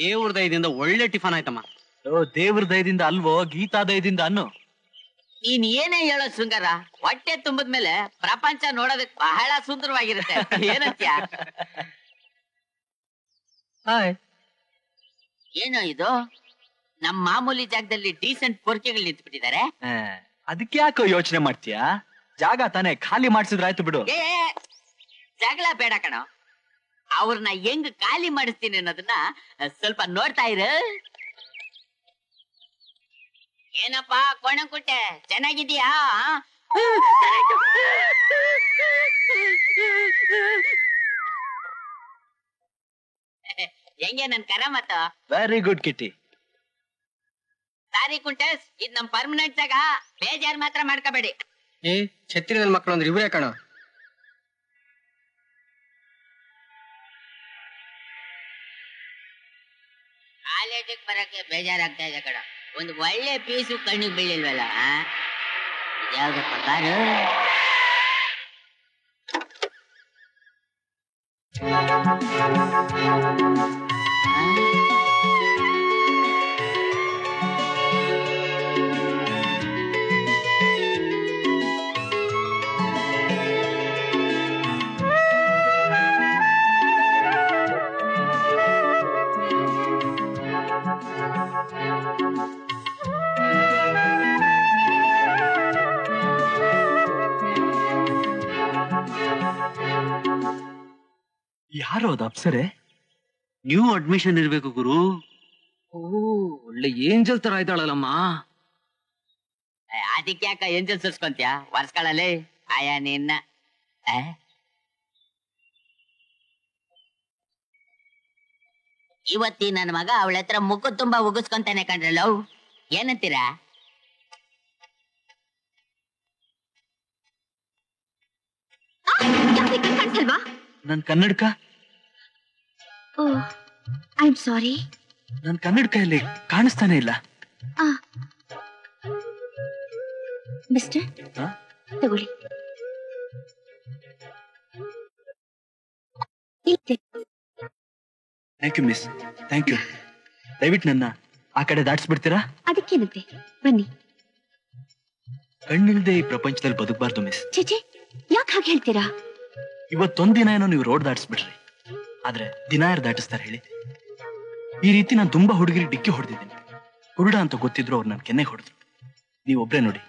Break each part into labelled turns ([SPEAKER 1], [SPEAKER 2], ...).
[SPEAKER 1] ದೇವ್ರ ದಯದಿಂದ ಒಳ್ಳೆ ಟಿಫನ್ ಆಯ್ತಮ್ಮ.
[SPEAKER 2] ದೇವ್ರ ದಯದಿಂದ ಅಲ್ವೋ, ಗೀತಾ ದಯದಿಂದ ಅನ್ನು.
[SPEAKER 3] ನೀನ್ ಏನೇ ಹೇಳೋ ಶೃಂಗಾರ, ಹೊಟ್ಟೆ ತುಂಬದ್ಮೇಲೆ ಪ್ರಪಂಚ ನೋಡೋದಕ್ ಬಹಳ ಸುಂದರವಾಗಿರುತ್ತೆ. ಏನಂತ್ಯ? ಏನೋ ಇದು, ನಮ್ ಮಾಮೂಲಿ ಜಾಗದಲ್ಲಿ ಡೀಸೆಂಟ್ ಪೊರ್ಕೆಗಳು ನಿಂತ್ಬಿಟ್ಟಿದ್ದಾರೆ.
[SPEAKER 2] ಅದಕ್ಕೆ ಯಾಕೋ ಯೋಚನೆ ಮಾಡ್ತೀಯಾ? ಜಾಗ ತಾನೇ, ಖಾಲಿ ಮಾಡ್ಸಿದ್ರಾಯ್ತು ಬಿಡು.
[SPEAKER 3] ಜಗಳ ಬೇಡ ಕಣೋ, ಅವ್ರನ್ನ ಹೆಂಗ್ ಖಾಲಿ ಮಾಡಿಸ್ತೀನಿ ಅನ್ನೋದನ್ನ ಸ್ವಲ್ಪ ನೋಡ್ತಾ ಇರು. ಏನಪ್ಪಾ ಕೋಣಕುಟ್ಟೆ, ಚೆನ್ನಾಗಿದ್ಯಾ? ಹೆಂಗೆ ನನ್ ಕರ ಮತ್ತ?
[SPEAKER 2] Very good Kitty.
[SPEAKER 3] ಸಾರಿ ಕುಂಟೆಸ್, ಇದ್ ನಮ್ ಪರ್ಮನೆಂಟ್ ಜಾಗ, ಬೇಜಾರ್ ಮಾತ್ರ ಮಾಡ್ಕೋಬೇಡಿ.
[SPEAKER 1] ಛತ್ರಿ ನನ್ ಮಕ್ಕಳು ಅಂದ್ರೆ ಇವ್ರೇ ಕಣ.
[SPEAKER 3] ಕಾಲೇಜಿಗೆ ಬರಕ್ಕೆ ಬೇಜಾರಾಗ್ತಾ ಇದೆ ಕಣ. ಒಂದು ಒಳ್ಳೆ ಪೀಸು ಕಣ್ಣಿಗೆ ಬೀಳಿಲ್ವಲ್ಲ. ಯಾವ್ದಪ್ಪ ಕಾರು?
[SPEAKER 2] ಯಾರು ಅದು ಅಪ್ಸರೆ?
[SPEAKER 1] ನ್ಯೂ ಅಡ್ಮಿಷನ್ ಇರ್ಬೇಕು ಗುರು. ಒಳ್ಳೆ ಏಂಜಲ್ ತರ ಇದ್ದಾಳಲ್ಲಮ್ಮ.
[SPEAKER 3] ಅದಕ್ಕೆ ಯಾಕ ಏಂಜಲ್ ಸುರ್ಸ್ಕೊಂತ್ಯ ವರ್ಷಗಳಲ್ಲಿ? ಆಯಾ ನಿನ್ನ ಇವತ್ತಿ ನನ್ನ ಮಗ ಅವಳ ಹತ್ರ ಮುಖ ತುಂಬಾ ಉಗಿಸ್ಕೊಂತಾನೆ ಕಂಡ್ರಲ್ಲ. ಏನಂತೀರಾ?
[SPEAKER 2] ನನ್ ಕನ್ನಡಕ.
[SPEAKER 4] I am sorry.
[SPEAKER 2] ನನ್ ಕನ್ನಡಕ ಇಲ್ಲಿ ಕಾಣಿಸ್ತಾನೆ ಇಲ್ಲ.
[SPEAKER 4] ಮಿಸ್ಟರ್, ತಗೊಳ್ಳಿ.
[SPEAKER 2] Thank you miss, thank you. ದಯವಿಟ್ಟು ನನ್ನ ಆ ಕಡೆ ದಾಟಿಸ್ಬಿಡ್ತೀರಾ?
[SPEAKER 4] ಅದಕ್ಕೇನಂತೆ, ಬನ್ನಿ.
[SPEAKER 2] ಕಣ್ಣಿಲ್ದೆ ಈ ಪ್ರಪಂಚದಲ್ಲಿ ಬದುಕಬಾರ್ದು ಮಿಸ್.
[SPEAKER 4] ಚೇಚೆ, ಯಾಕೆ ಹಾಗೆ ಹೇಳ್ತೀರಾ?
[SPEAKER 2] ಇವತ್ತೊಂದಿನ ಏನೋ ನೀವು ರೋಡ್ ದಾಟಿಸ್ಬಿಟ್ರಿ, ಆದ್ರೆ ದಿನ ಯಾರು ದಾಟಿಸ್ತಾರೆ ಹೇಳಿ? ಈ ರೀತಿ ನಾನು ತುಂಬಾ ಹುಡುಗರಿಗೆ ಡಿಕ್ಕಿ ಹೊಡೆದಿದ್ದೀನಿ. ಹುಡುಡ ಅಂತ ಗೊತ್ತಿದ್ರು ಅವ್ರು ನನ್ನ ಕೆನ್ನೆಗೆ ಹೊಡೆದ್ರು. ನೀವೊಬ್ರೇ ನೋಡಿ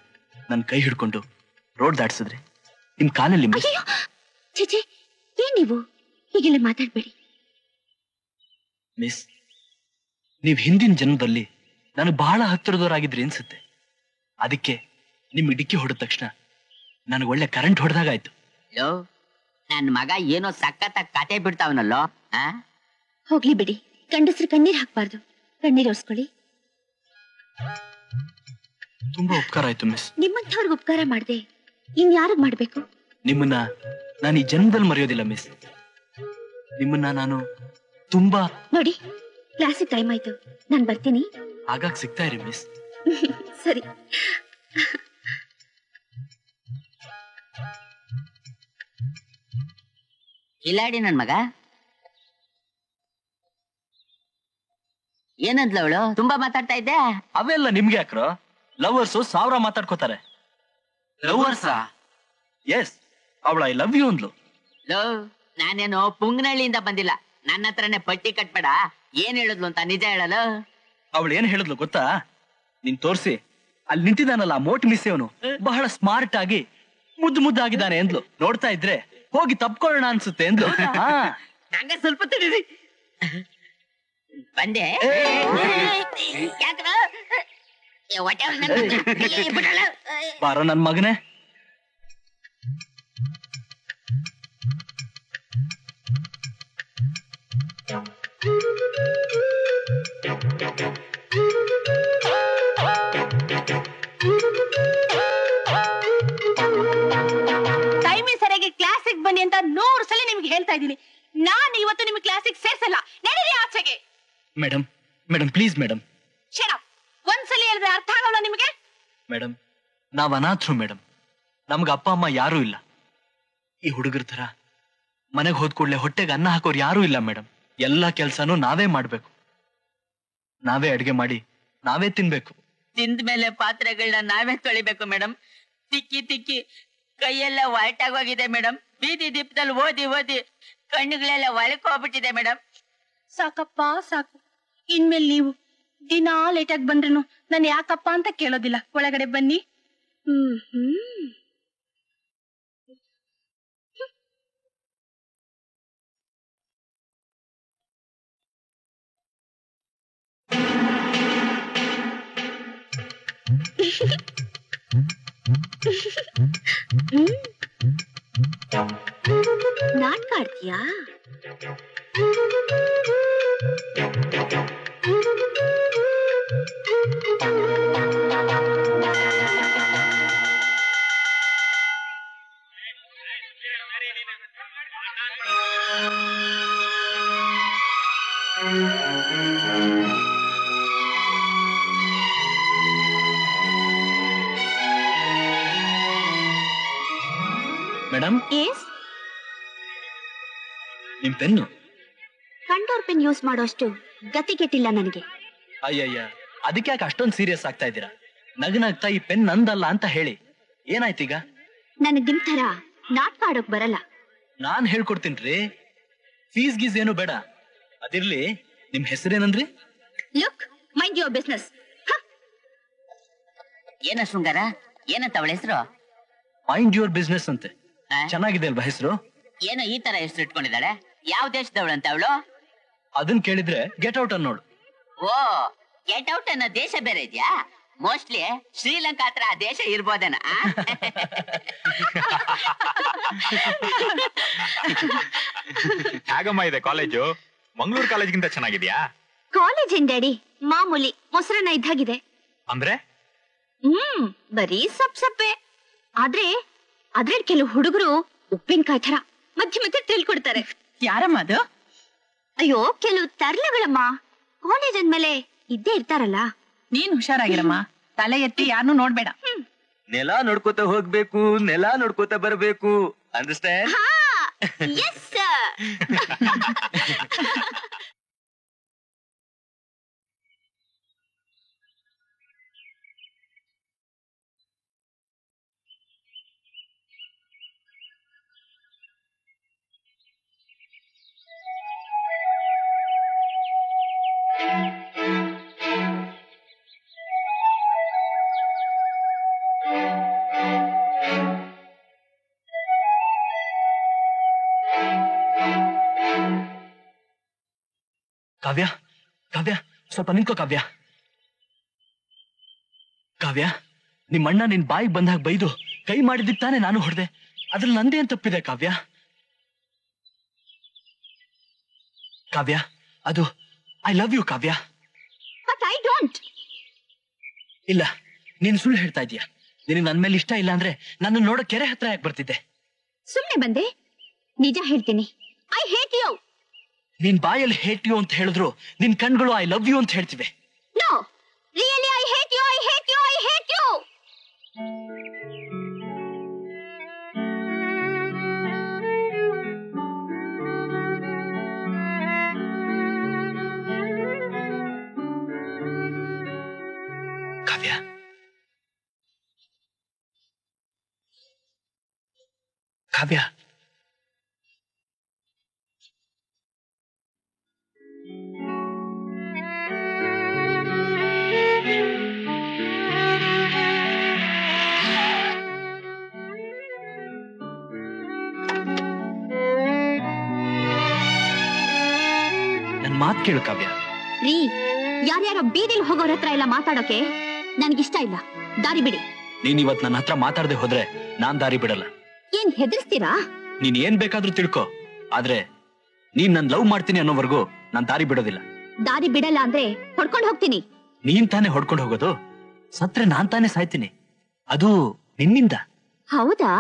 [SPEAKER 2] ನನ್ನ ಕೈ ಹಿಡ್ಕೊಂಡು ರೋಡ್ ದಾಟಿಸಿದ್ರಿ. ನಿಮ್ ಕಾಲಲ್ಲಿ
[SPEAKER 4] ಚೇಚೆ, ಏನ್ ನೀವು ಹೀಗೆಲ್ಲ ಮಾತಾಡ್ಬೇಡಿ.
[SPEAKER 2] ಮಿಸ್, ನೀವ್ ಹಿಂದಿನ ಜನ್ಮದಲ್ಲಿ ನನಗೆ ಬಹಳ ಹತ್ತಿರದವರಾಗಿದ್ರಿ ಅನ್ಸುತ್ತೆ. ಅದಕ್ಕೆ ನಿಮ್ಗೆ ಡಿಕ್ಕಿ ಹೊಡೆದ ತಕ್ಷಣ ನನಗೆ ಒಳ್ಳೆ ಕರೆಂಟ್ ಹೊಡೆದಾಗಾಯ್ತು.
[SPEAKER 3] ನನ್ ಮಗ ಏನೋ ಸಖತ್ತಾಗಿ ಕತೆ ಬಿಡ್ತಾವನಲ್ಲೋ.
[SPEAKER 4] ಹೋಗ್ಲಿ ಬಿಡಿ, ಗಂಡಸ್ರು ಕಣ್ಣೀರ್ ಹಾಕ್ಬಾರ್ದು. ಕಣ್ಣೀರ್ ಒರ್ಸ್ಕೊಳ್ಳಿ.
[SPEAKER 2] ತುಂಬಾ ಉಪಕಾರ ಆಯ್ತು ಮಿಸ್.
[SPEAKER 4] ನಿಮ್ಮಂಥವ್ರಿಗೆ ಉಪಕಾರ ಮಾಡ್ದೆ ಇನ್ ಯಾರಿಗ್ ಮಾಡ್ಬೇಕು?
[SPEAKER 2] ನಿಮ್ಮನ್ನ ನಾನು ಈ ಜನ್ಮದಲ್ಲಿ ಮರೆಯೋದಿಲ್ಲ ಮಿಸ್. ನಿಮ್ಮನ್ನ ನಾನು ತುಂಬಾ
[SPEAKER 4] ನೋಡಿ, ಕ್ಲಾಸಿಗೆ ಟೈಮ್ ಆಯ್ತು, ನಾನ್ ಬರ್ತೀನಿ.
[SPEAKER 2] ಆಗಾಗ ಸಿಗ್ತಾ ಇರಿ ಮಿಸ್.
[SPEAKER 4] ಸರಿ.
[SPEAKER 3] ಇಲ್ಲಾಡಿ ನನ್ ಮಗ. ಏನಂದ್ಲ ಅವಳು? ತುಂಬಾ ಮಾತಾಡ್ತಾ ಇದ್ದೆ.
[SPEAKER 2] ಅವೆಲ್ಲ ನಿಮ್ಗೆ ಯಾಕ್ರೋ? ಲವರ್ಸು 1000 ಮಾತಾಡ್ಕೋತಾರೆ.
[SPEAKER 1] ಲವರ್ಸಾ?
[SPEAKER 2] ಎಸ್, ಅವಳ ಐ ಲವ್ ಯು ಅಂದ್ಲು.
[SPEAKER 3] ನಾನೇನೋ ಪುಂಗನಹಳ್ಳಿಯಿಂದ ಬಂದಿಲ್ಲ, ನನ್ನ ಹತ್ರನೇ ಪಟ್ಟಿ ಕಟ್ಬೇಡ. ಏನ್ ಹೇಳಿದ್ಲು ಅಂತ ನಿಜ ಹೇಳಲ್ಲ.
[SPEAKER 2] ಅವಳು ಏನ್ ಹೇಳಿದ್ಲು ಗೊತ್ತಾ? ನೀನ್ ತೋರ್ಸಿ, ಅಲ್ಲಿ ನಿಂತಿದ್ದಾನಲ್ಲ ಮೋಟ್ ಮಿಸ್, ಅವನು ಬಹಳ ಸ್ಮಾರ್ಟ್ ಆಗಿ ಮುದ್ದಾಗಿದ್ದಾನೆ ಎಂದ್ಲು. ನೋಡ್ತಾ ಇದ್ರೆ ಹೋಗಿ ತಪ್ಕೊಳ್ಳೋಣ ಅನ್ಸುತ್ತೆ ಎಂದ್ಲು.
[SPEAKER 3] ಹಂಗ ಸ್ವಲ್ಪ ತಡೀರಿ, ಬಂದೆ.
[SPEAKER 2] ಬಾರೋ ನನ್ ಮಗನೇ.
[SPEAKER 4] ಟೈಮಿಂಗ್ ಸರಿಯಾಗಿ ಕ್ಲಾಸಿಗೆ ಬನ್ನಿ ಅಂತ 100 ಸಲ ನಿಮ್ಗೆ ಹೇಳ್ತಾ ಇದ್ದೀನಿ. ನಾನು ಇವತ್ತು ನಿಮ್ಗೆ ಕ್ಲಾಸಿಗೆ ಸೇರ್ಸಲ್ಲ. ನಡೀರಿ ಆಚೆಗೆ.
[SPEAKER 2] Madam, madam please madam.
[SPEAKER 4] Shut up. ಒಂದ್ಸಲ ಹೇಳಿದ್ರೆ ಅರ್ಥ ಆಗಲ್ಲ ನಿಮಗೆ?
[SPEAKER 2] ಮೇಡಮ್, ನಾವ್ ಅನಾಥರು ಮೇಡಮ್. ನಮ್ಗೆ ಅಪ್ಪ ಅಮ್ಮ ಯಾರೂ ಇಲ್ಲ. ಈ ಹುಡುಗರ ತರ ಮನೆಗೆ ಹೋದ್ ಕೂಡ್ಲೆ ಹೊಟ್ಟೆಗೆ ಅನ್ನ ಹಾಕೋರು ಯಾರೂ ಇಲ್ಲ ಮೇಡಮ್. ಎಲ್ಲಾ ಕೆಲ್ಸನೂ ನಾವೇ ಮಾಡ್ಬೇಕು. ನಾವೇ ಅಡ್ಗೆ ಮಾಡಿ ನಾವೇ ತಿನ್ಬೇಕು.
[SPEAKER 3] ತಿಂದ ಮೇಲೆ ಪಾತ್ರೆಗಳನ್ನ ನಾವೇ ತೊಳಿಬೇಕು ಮೇಡಮ್. ತಿಕ್ಕಿ ತಿಕ್ಕಿ ಕೈಯೆಲ್ಲ ಒಳಟಾಗೋಗಿದೆ ಮೇಡಮ್. ಬೀದಿ ದೀಪದಲ್ಲಿ ಓದಿ ಓದಿ ಕಣ್ಣುಗಳೆಲ್ಲ ಒಳಕೋಗ್ಬಿಟ್ಟಿದೆ ಮೇಡಮ್.
[SPEAKER 4] ಸಾಕಪ್ಪ ಸಾಕು. ಇನ್ಮೇಲೆ ನೀವು ದಿನಾ ಲೇಟಾಗಿ ಬಂದ್ರು ನಾನು ಯಾಕಪ್ಪ ಅಂತ ಕೇಳೋದಿಲ್ಲ. ಒಳಗಡೆ ಬನ್ನಿ.
[SPEAKER 5] ನಾಟಕ ಆಡ್ತೀಯಾ?
[SPEAKER 2] ಮೇಡಮ್,
[SPEAKER 5] ಎಸ್,
[SPEAKER 2] ನಿಮ್ ಪೆನ್ನು.
[SPEAKER 5] ಕಂಡೋರ್ ಪೆನ್ ಯೂಸ್ ಮಾಡೋಷ್ಟು ಗತಿ ಕೆಟ್ಟಿಲ್ಲ ನನಗೆ.
[SPEAKER 2] ಅಯ್ಯಯ್ಯ, ಅದಕ್ಕೆ ಯಾಕೆ ಅಷ್ಟೊಂದು ಸೀರಿಯಸ್ ಆಗ್ತಾ ಇದ್ದೀರಾ? ನಗ್ನಗ್ತಾ ಈ ಪೆನ್ ನಂದಲ್ಲ ಅಂತ ಹೇಳಿ. ಏನಾಯ್ತೀಗ?
[SPEAKER 5] ನನಗ್ ನಿಮ್ ತರ ನಾಟಕ ಆಡೋಕ್ ಬರಲ್ಲ.
[SPEAKER 2] ನಾನ್ ಹೇಳ್ಕೊಡ್ತೀನ್ರಿ. ಫೀಸ್ ಗೀಸ್ ಏನು ಬೇಡ. ಅದಿರ್ಲಿ, ನಿಮ್ ಹೆಸರೇನಂದ್ರಿ?
[SPEAKER 5] Look, mind your business.
[SPEAKER 3] ಏನ ಶೃಂಗಾರ, ಏನಂತ ಅವಳ ಹೆಸರು?
[SPEAKER 2] ಮೈಂಡ್ ಯುವರ್ ಬಿಸ್ನೆಸ್ ಅಂತೆ. ಚೆನ್ನಾಗಿದೆ ಅಲ್ವಾ ಹೆಸರು?
[SPEAKER 3] ಏನೋ ಈ ತರ ಹೆಸರು ಇಟ್ಕೊಂಡಿದ್ದಾಳೆ. ಯಾವ ದೇಶದವಳು ಅಂತ ಅವಳು?
[SPEAKER 2] ಅದನ್ ಕೇಳಿದ್ರೆ ಗೆಟ್ ಔಟ್ ಅನ್ನೋಳು.
[SPEAKER 3] ಓ, ಗೆಟ್ ಔಟ್ ಅನ್ನೋ ದೇಶ ಬೇರೆ ಇದೆಯಾ? ಮೋಸ್ಟ್ಲಿ ಶ್ರೀಲಂಕಾ ಹತ್ರ ಆ ದೇಶ ಇರ್ಬೋದೇನ.
[SPEAKER 6] ಹೇಗಮ್ಮ ಇದೆ ಕಾಲೇಜು? ಮಂಗಳೂರು ಕಾಲೇಜ್ಗಿಂತ ಚೆನ್ನಾಗಿದ್ಯಾ?
[SPEAKER 5] ಕಾಲೇಜ್ ಏನ್ ಡ್ಯಾಡಿ, ಮಾಮೂಲಿ ಮೊಸರನ್ನ ಇದ್ದಾಗಿದೆ.
[SPEAKER 6] ಅಂದ್ರೆ
[SPEAKER 5] ಬರೀ ಸಪ್ಪೆ. ಆದ್ರೆ ಕೆಲವು ಹುಡುಗರು ಉಪ್ಪಿನಕಾಯಿ ತರ ಮಧ್ಯೆ ಮಧ್ಯೆ ತಿಳ್ಕೊಡ್ತಾರೆ.
[SPEAKER 4] ಯಾರಮ್ಮ ಅದು?
[SPEAKER 5] ಅಯ್ಯೋ, ಕೆಲವು ತರ್ಲಗಳಮ್ಮ. ಕಾಲೇಜ್ ಅಂದ್ಮೇಲೆ ಇದ್ದೇ ಇರ್ತಾರಲ್ಲ.
[SPEAKER 4] ನೀನ್ ಹುಷಾರಾಗಿರಮ್ಮ. ತಲೆ ಎತ್ತಿ ಯಾರನ್ನೂ ನೋಡ್ಬೇಡ.
[SPEAKER 2] ನೆಲ ನೋಡ್ಕೋತ ಹೋಗ್ಬೇಕು, ನೆಲ ನೋಡ್ಕೋತ ಬರ್ಬೇಕು. Understand?
[SPEAKER 5] Yes sir.
[SPEAKER 2] Kavya, Kavya, ಸ್ವಲ್ಪ ನಿಂತ್ಕೋ ಕಾವ್ಯ. ಕಾವ್ಯ, ನಿಮ್ಮಣ್ಣ ನಿನ್ ಬಾಯಿಗೆ ಬಂದಾಗ ಬೈದು ಕೈ ಮಾಡಿದಿತ್ತಾನೆ ನಾನು ಹೊಡೆದೆ. ಅದ್ರಲ್ಲಿ ನಂದೇನ್ ತಪ್ಪಿದೆ ಕಾವ್ಯ? ಕಾವ್ಯ, ಅದು I love you Kavya.
[SPEAKER 5] But I don't.
[SPEAKER 2] ಇಲ್ಲ, ನೀನ್ ಸುಳ್ಳು ಹೇಳ್ತಾ ಇದೀಯ. ನಿನಗೆ ನನ್ ಮೇಲೆ ಇಷ್ಟ ಇಲ್ಲ ಅಂದ್ರೆ ನನ್ನ ನೋಡೋ ಕೆರೆ ಹತ್ರ ಯಾಕೆ ಬರ್ತಿದ್ದೆ?
[SPEAKER 5] ಸುಮ್ನೆ ಬಂದೆ. ನಿಜ ಹೇಳ್ತೀನಿ, ಐ ಹೇಟ್ ಯು.
[SPEAKER 2] ನಿನ್ ಬಾಯಲ್ಲಿ ಹೇಟ್ ಯು ಅಂತ ಹೇಳಿದ್ರು ನಿನ್ ಕಣ್ಗಳು ಐ ಲವ್ ಯು ಅಂತ ಹೇಳ್ತಿವೆ.
[SPEAKER 5] No, really I hate you, I hate you, I hate you.
[SPEAKER 2] Kavya, Kavya, ನನ್ ಮಾತ್ ಕೇಳು ಕಾವ್ಯ.
[SPEAKER 5] ರೀ, ಯಾರ್ಯಾರೋ ಬೀದಿಲ್ ಹೋಗೋರ ಹತ್ರ ಎಲ್ಲ ಮಾತಾಡೋಕೆ ನನ್ಗಿಷ್ಟ ಇಲ್ಲ. ದಾರಿ ಬಿಡಿ.
[SPEAKER 2] ನೀನ್ ಇವತ್ ನನ್ನ ಹತ್ರ ಮಾತಾಡದೆ ಹೋದ್ರೆ ನಾನ್ ದಾರಿ ಬಿಡಲ್ಲ.
[SPEAKER 5] ಏನ್ ಹೆದರ್ಸ್ತೀರಾ?
[SPEAKER 2] ನೀನ್ ಏನ್ ಬೇಕಾದ್ರೂ ತಿಳ್ಕೊ, ಆದ್ರೆ ನೀನ್ ನನ್ ಲವ್ ಮಾಡ್ತೀನಿ ಅನ್ನೋವರೆಗೂ ನಾನ್ ದಾರಿ ಬಿಡೋದಿಲ್ಲ.
[SPEAKER 5] ದಾರಿ ಬಿಡಲ್ಲ ಅಂದ್ರೆ ಹೊಡ್ಕೊಂಡು ಹೋಗ್ತೀನಿ.
[SPEAKER 2] ನೀನ್ ತಾನೇ ಹೊಡ್ಕೊಂಡು ಹೋಗೋದು. ಸತ್ರೆ ನಾನ್ ತಾನೇ ಸಾಯ್ತೀನಿ. ಅದು ನಿನ್ನಿಂದ.
[SPEAKER 5] ಹೌದಾ?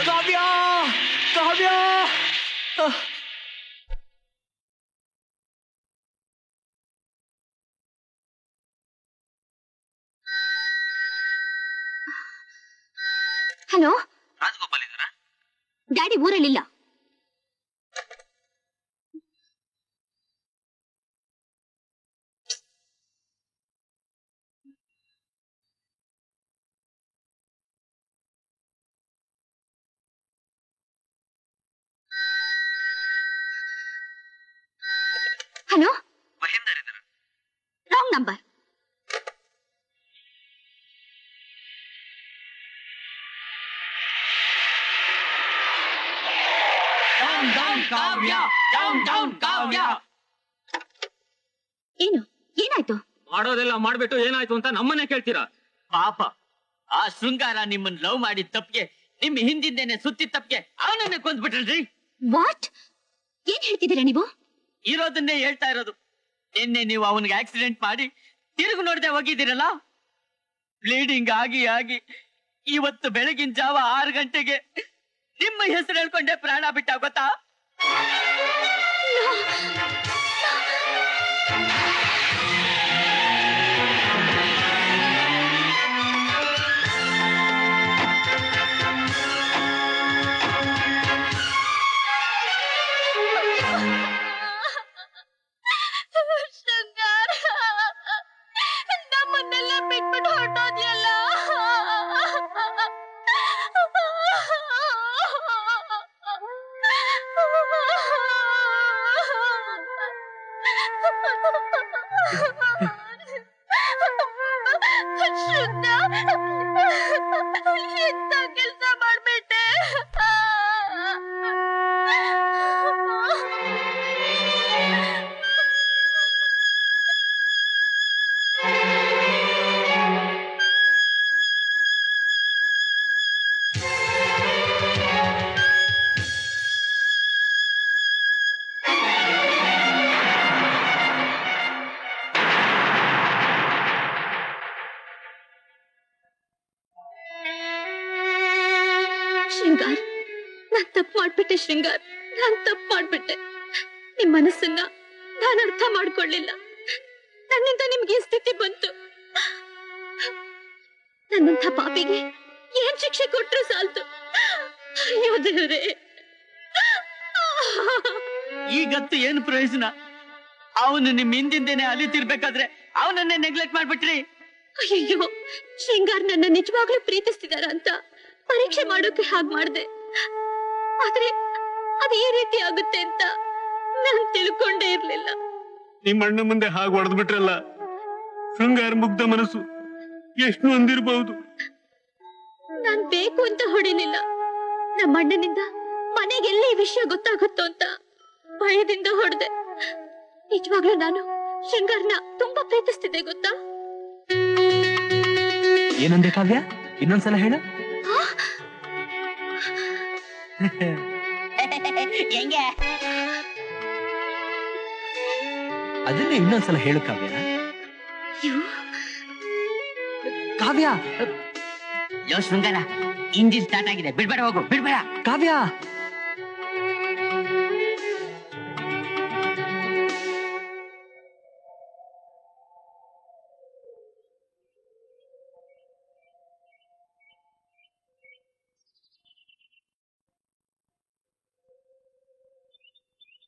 [SPEAKER 2] ಕಾವ್ಯ, ಕಾವ್ಯ.
[SPEAKER 5] ಹಲೋ,
[SPEAKER 1] ರಾಜಗೋಪಾಲ್ ಇದಾರ?
[SPEAKER 5] ಡ್ಯಾಡಿ ಊರಲ್ಲಿಲ್ಲ. ಹಲೋ,
[SPEAKER 1] ಮಹೇಂದರ್ ಇದಾರ?
[SPEAKER 5] Wrong number. ಏನು ಏನಾಯ್ತು?
[SPEAKER 1] ಮಾಡೋದೆಲ್ಲ ಮಾಡ್ಬಿಟ್ಟು ಏನಾಯ್ತು ಅಂತ ನಮ್ಮನ್ನೇ ಕೇಳ್ತೀರಾ?
[SPEAKER 3] ಪಾಪ ಆ ಶೃಂಗಾರ ನಿಮ್ಮನ್ ಲವ್ ಮಾಡಿದ ತಪ್ಪಿಗೆ, ನಿಮ್ ಹಿಂದಿಂದೇನೆ ಸುತ್ತಿದ ತಪ್ಪಿಗೆ ಅವನನ್ನೇ ಕೊಂದ್ಬಿಟ್ರಲ್ರಿ.
[SPEAKER 5] ವಾಟ್? ಏನ್ ಹೇಳ್ತಿದ್ದೀರಾ ನೀವು?
[SPEAKER 3] ಇರೋದನ್ನೇ ಹೇಳ್ತಾ ಇರೋದು. ನಿನ್ನೆ ನೀವು ಅವನಿಗೆ ಆಕ್ಸಿಡೆಂಟ್ ಮಾಡಿ ತಿರುಗು ನೋಡದೆ ಹೋಗಿದ್ದೀರಲ್ಲ, ಬ್ಲೀಡಿಂಗ್ ಆಗಿ ಆಗಿ ಇವತ್ತು ಬೆಳಗಿನ ಜಾವ 6 ಗಂಟೆಗೆ ನಿಮ್ಮ ಹೆಸರು ಹೇಳ್ಕೊಂಡೆ ಪ್ರಾಣ ಬಿಟ್ಟ, ಗೊತ್ತಾ?
[SPEAKER 4] ನಮ್ಮನ್ನೆಲ್ಲ ಬಿಟ್ಬಿಟ್ಟು ಹೊರಟೋದ್ಯಲ್ಲ. ಎಂತ ಕೆಲ್ಸ ಮಾಡ್ಬಿಟ್ಟೆ.
[SPEAKER 5] ಶೃಂಗಾರ್, ನಾನ್ ತಪ್ಪು ಮಾಡ್ಬಿಟ್ಟೆ. ಶೃಂಗಾರ್, ನಾನ್ ತಪ್ಪು ಮಾಡ್ಬಿಟ್ಟೆ. ನಿಮ್ ಮನಸ್ಸನ್ನ ನಾನು ಅರ್ಥ ಮಾಡ್ಕೊಳ್ಳಿಲ್ಲ. ನನ್ನಿಂದ ನಿಮ್ಗೆ ಈ ಸ್ಥಿತಿ ಬಂತು. ನನ್ನಂಥ ಪಾಪಿಗೆ ಏನ್ ಶಿಕ್ಷೆ ಕೊಟ್ರು ಸಾಲ್ತು. ಅಯ್ಯೋ ದೇವ್ರೇ,
[SPEAKER 3] ಈಗತ್ತು ಏನು ಪ್ರಯೋಜನ? ಅವನು ನಿಮ್ ಹಿಂದಿಂದೇನೆ ಅಲಿತಿರ್ಬೇಕಾದ್ರೆ ಅವನನ್ನೇ ನೆಗ್ಲೆಕ್ಟ್ ಮಾಡ್ಬಿಟ್ರಿ.
[SPEAKER 5] ಅಯ್ಯೋ, ಶೃಂಗಾರ್ ನನ್ನ ನಿಜವಾಗ್ಲೂ ಪ್ರೀತಿಸ್ತಿದಾರ ಅಂತ ಪರೀಕ್ಷೆ ಮಾಡೋಕೆ ಹಾಗೆ ಮಾಡ್ದೆ. ಆದ್ರೆ ಅದು ಈ ರೀತಿ ಆಗುತ್ತೆ ಅಂತ ನಾನ್ ತಿಳ್ಕೊಂಡೇ ಇರ್ಲಿಲ್ಲ.
[SPEAKER 1] ನಿಮ್ಮ ಅಣ್ಣ ಮುಂದೆ ಹಾಗೆ ಹೊಡೆದ್ಬಿಟ್ರಲ್ಲ, ಶೃಂಗಾರ ಮುಗ್ಧ ಮನಸ್ಸು ಎಷ್ಟು ಅಂದಿರಬಹುದು.
[SPEAKER 5] ನಾನ್ ಬೇಕು ಅಂತ ಹೊಡಿಲಿಲ್ಲ. ನಮ್ಮ ಅಣ್ಣನಿಂದ ಮನೆಗೆಲ್ಲ ಈ ವಿಷಯ ಗೊತ್ತಾಗುತ್ತೋ ಅಂತ ಭಯದಿಂದ ಹೊಡೆದೆ. ನಿಜವಾಗ್ಲೂ ನಾನು ಶೃಂಗಾರ್ನ ತುಂಬಾ ಪ್ರೀತಿಸ್ತಿದ್ದೆ, ಗೊತ್ತಾ?
[SPEAKER 2] ಏನಂದೆ ಕಾವ್ಯ? ಇನ್ನೊಂದ್ಸಲ ಹೇಳ.
[SPEAKER 3] ಹೆಂಗೆ?
[SPEAKER 2] ಅದನ್ನೇ ಇನ್ನೊಂದ್ಸಲ ಹೇಳು ಕಾವ್ಯ. ಕಾವ್ಯ,
[SPEAKER 3] ಯೋ ಶೃಂಗಾರ, ಇಂಜಿನ್ ಸ್ಟಾರ್ಟ್ ಆಗಿದೆ, ಬಿಡ್ಬೇಡ, ಹೋಗು, ಬಿಡ್ಬೇಡ.
[SPEAKER 2] ಕಾವ್ಯ,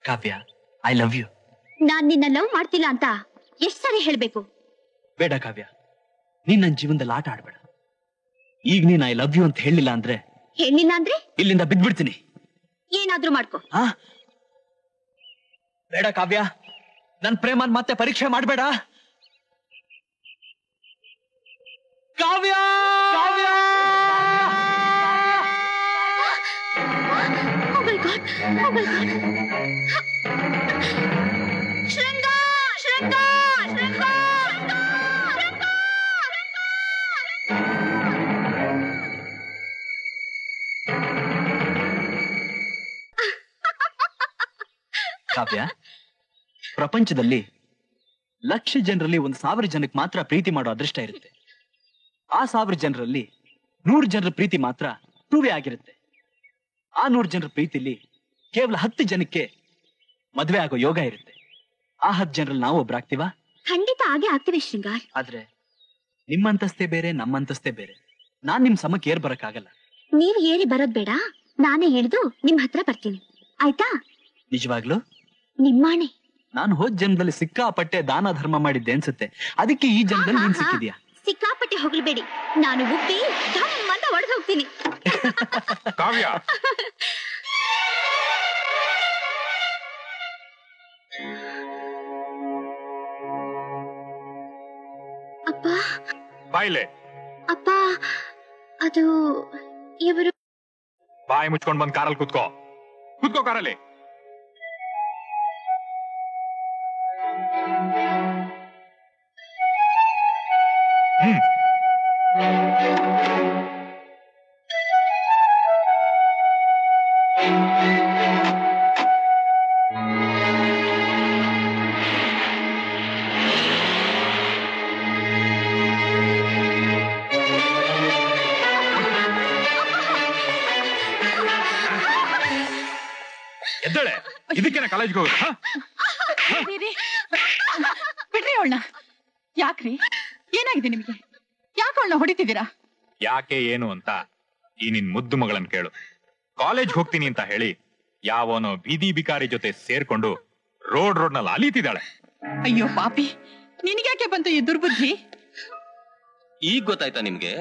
[SPEAKER 2] ಕಾವ್ಯ, ಐ ಲವ್ ಯು.
[SPEAKER 5] ನಾನ್ ನಿನ್ನ ಲವ್ ಮಾಡ್ತಿಲ್ಲ ಅಂತ ಎಷ್ಟ್ ಸಾರಿ ಹೇಳ್ಬೇಕು?
[SPEAKER 2] ಬೇಡ ಕಾವ್ಯ, ನೀನ್ ನನ್ನ ಜೀವನದಲ್ಲಿ ಆಟ ಆಡ್ಬೇಡ. ಈಗ ನೀನ್ ಐ ಲವ್ ಯು ಅಂತ ಹೇಳಿಲ್ಲ ಅಂದ್ರೆ ಇಲ್ಲಿಂದ ಬಿದ್ಬಿಡ್ತೀನಿ.
[SPEAKER 5] ಏನಾದ್ರೂ ಮಾಡ್ಕೊ.
[SPEAKER 2] ಬೇಡ ಕಾವ್ಯ, ನನ್ ಪ್ರೇಮನ್ ಮತ್ತೆ ಪರೀಕ್ಷೆ ಮಾಡ್ಬೇಡ. ಕಾವ್ಯ, ಕಾವ್ಯ!
[SPEAKER 5] Oh my God! Oh my God! Shringar! Shringar! Shringar!
[SPEAKER 2] ಕಾವ್ಯ, ಪ್ರಪಂಚದಲ್ಲಿ 1,00,000 ಜನರಲ್ಲಿ 1,000 ಜನಕ್ಕೆ ಮಾತ್ರ ಪ್ರೀತಿ ಮಾಡೋ ಅದೃಷ್ಟ ಇರುತ್ತೆ. ಆ 1,000 ಜನರಲ್ಲಿ 100 ಜನರ ಪ್ರೀತಿ ಮಾತ್ರ ಟ್ರೂವೇ ಆಗಿರುತ್ತೆ. ಆ 100 ಜನರ ಪ್ರೀತಿಲಿ ಕೇವಲ 10 ಜನಕ್ಕೆ ಮದ್ವೆ ಆಗೋ ಯೋಗ ಇರುತ್ತೆ. ಆ 10 ಜನರಲ್ಲಿ ನಾವು ಒಬ್ರಾಗ್ತೀವ?
[SPEAKER 5] ಖಂಡಿತ ಹಾಗೆ ಆಗ್ತೀವಿ ಶೃಂಗಾರ್.
[SPEAKER 2] ಆದ್ರೆ ನಿಮ್ಮಂತಸ್ತೆ ಬೇರೆ, ನಮ್ಮಂತಸ್ತೆ ಬೇರೆ. ನಾನ್ ನಿಮ್ ಸಮಕ್ಕೆ ಏರ್ ಬರಕ್ಕಾಗಲ್ಲ.
[SPEAKER 5] ನೀವ್ ಏರಿ ಬರೋದ್ ಬೇಡ, ನಾನೇ ಹಿಡಿದು ನಿಮ್ ಹತ್ರ ಬರ್ತೀನಿ, ಆಯ್ತಾ?
[SPEAKER 2] ನಿಜವಾಗ್ಲು?
[SPEAKER 5] ನಿಮ್ಮಾಣೆ.
[SPEAKER 2] ನಾನು ಹೋದ್ ಜನ್ಮದಲ್ಲಿ ಸಿಕ್ಕಾಪಟ್ಟೆ ದಾನ ಧರ್ಮ ಮಾಡಿದ್ದೆ ಅನ್ಸುತ್ತೆ, ಅದಕ್ಕೆ ಈ ಜನ್ಮದಲ್ಲಿ ನೀನ್ ಸಿಕ್ಕಿದ್ಯಾ.
[SPEAKER 5] ಸಿಕ್ಕಾಪಟ್ಟೆ ಹೊಗಳ್ಬೇಡಿ, ನಾನು ಉಪ್ಪಿ ಧಮ್ ಅಂತ ಒಡೆದು ಹೋಗ್ತೀನಿ.
[SPEAKER 6] ಕಾವ್ಯ,
[SPEAKER 5] ಅಪ್ಪ
[SPEAKER 6] ಬಾಯ್ಲೆ.
[SPEAKER 5] ಅಪ್ಪ, ಅದು ಇವರು.
[SPEAKER 6] ಬಾಯಿ ಮುಚ್ಕೊಂಡ್ ಬಂದ್ ಕಾರಲ್ಲಿ ಕುತ್ಕೋ. ಕುತ್ಕೋ ಕಾರಲ್ಲಿ. ಎದ್ದೇಳೆ, ಇದಕ್ಕೇನ ಕಾಲೇಜ್ಗೆ ಹೋಗೋದು?
[SPEAKER 7] ಬಿಡ್ರಿ ಅವಳನ್ನ. ಯಾಕ್ರಿ, ಏನಾಗಿದೆ ನಿಮಗೆ? ಯಾಕೆ ಅವಳನ್ನ ಹೊಡಿತಿದ್ದೀರಾ?
[SPEAKER 6] ಯಾಕೆ ಏನು ಅಂತ ಈ ನಿನ್ ಮುದ್ದು ಮಗಳನ್ ಕೇಳು. ಕಾಲೇಜ್ ಹೋಗ್ತೀನಿ ಅಂತ ಹೇಳಿ ಯಾವನೋ ಬೀದಿ ಬಿಕಾರಿ ಜೊತೆ ಸೇರ್ಕೊಂಡು ರೋಡ್ ನಲ್ಲಿ ಅಲೀತಿದ್ದಾಳೆ.
[SPEAKER 7] ಅಯ್ಯೋ ಪಾಪಿ, ನಿನಗ್ಯಾಕೆ ಬಂತು ಈ ದುರ್ಬುದ್ಧಿ?
[SPEAKER 8] ಈಗ ಗೊತ್ತಾಯ್ತಾ ನಿಮ್ಗೆ?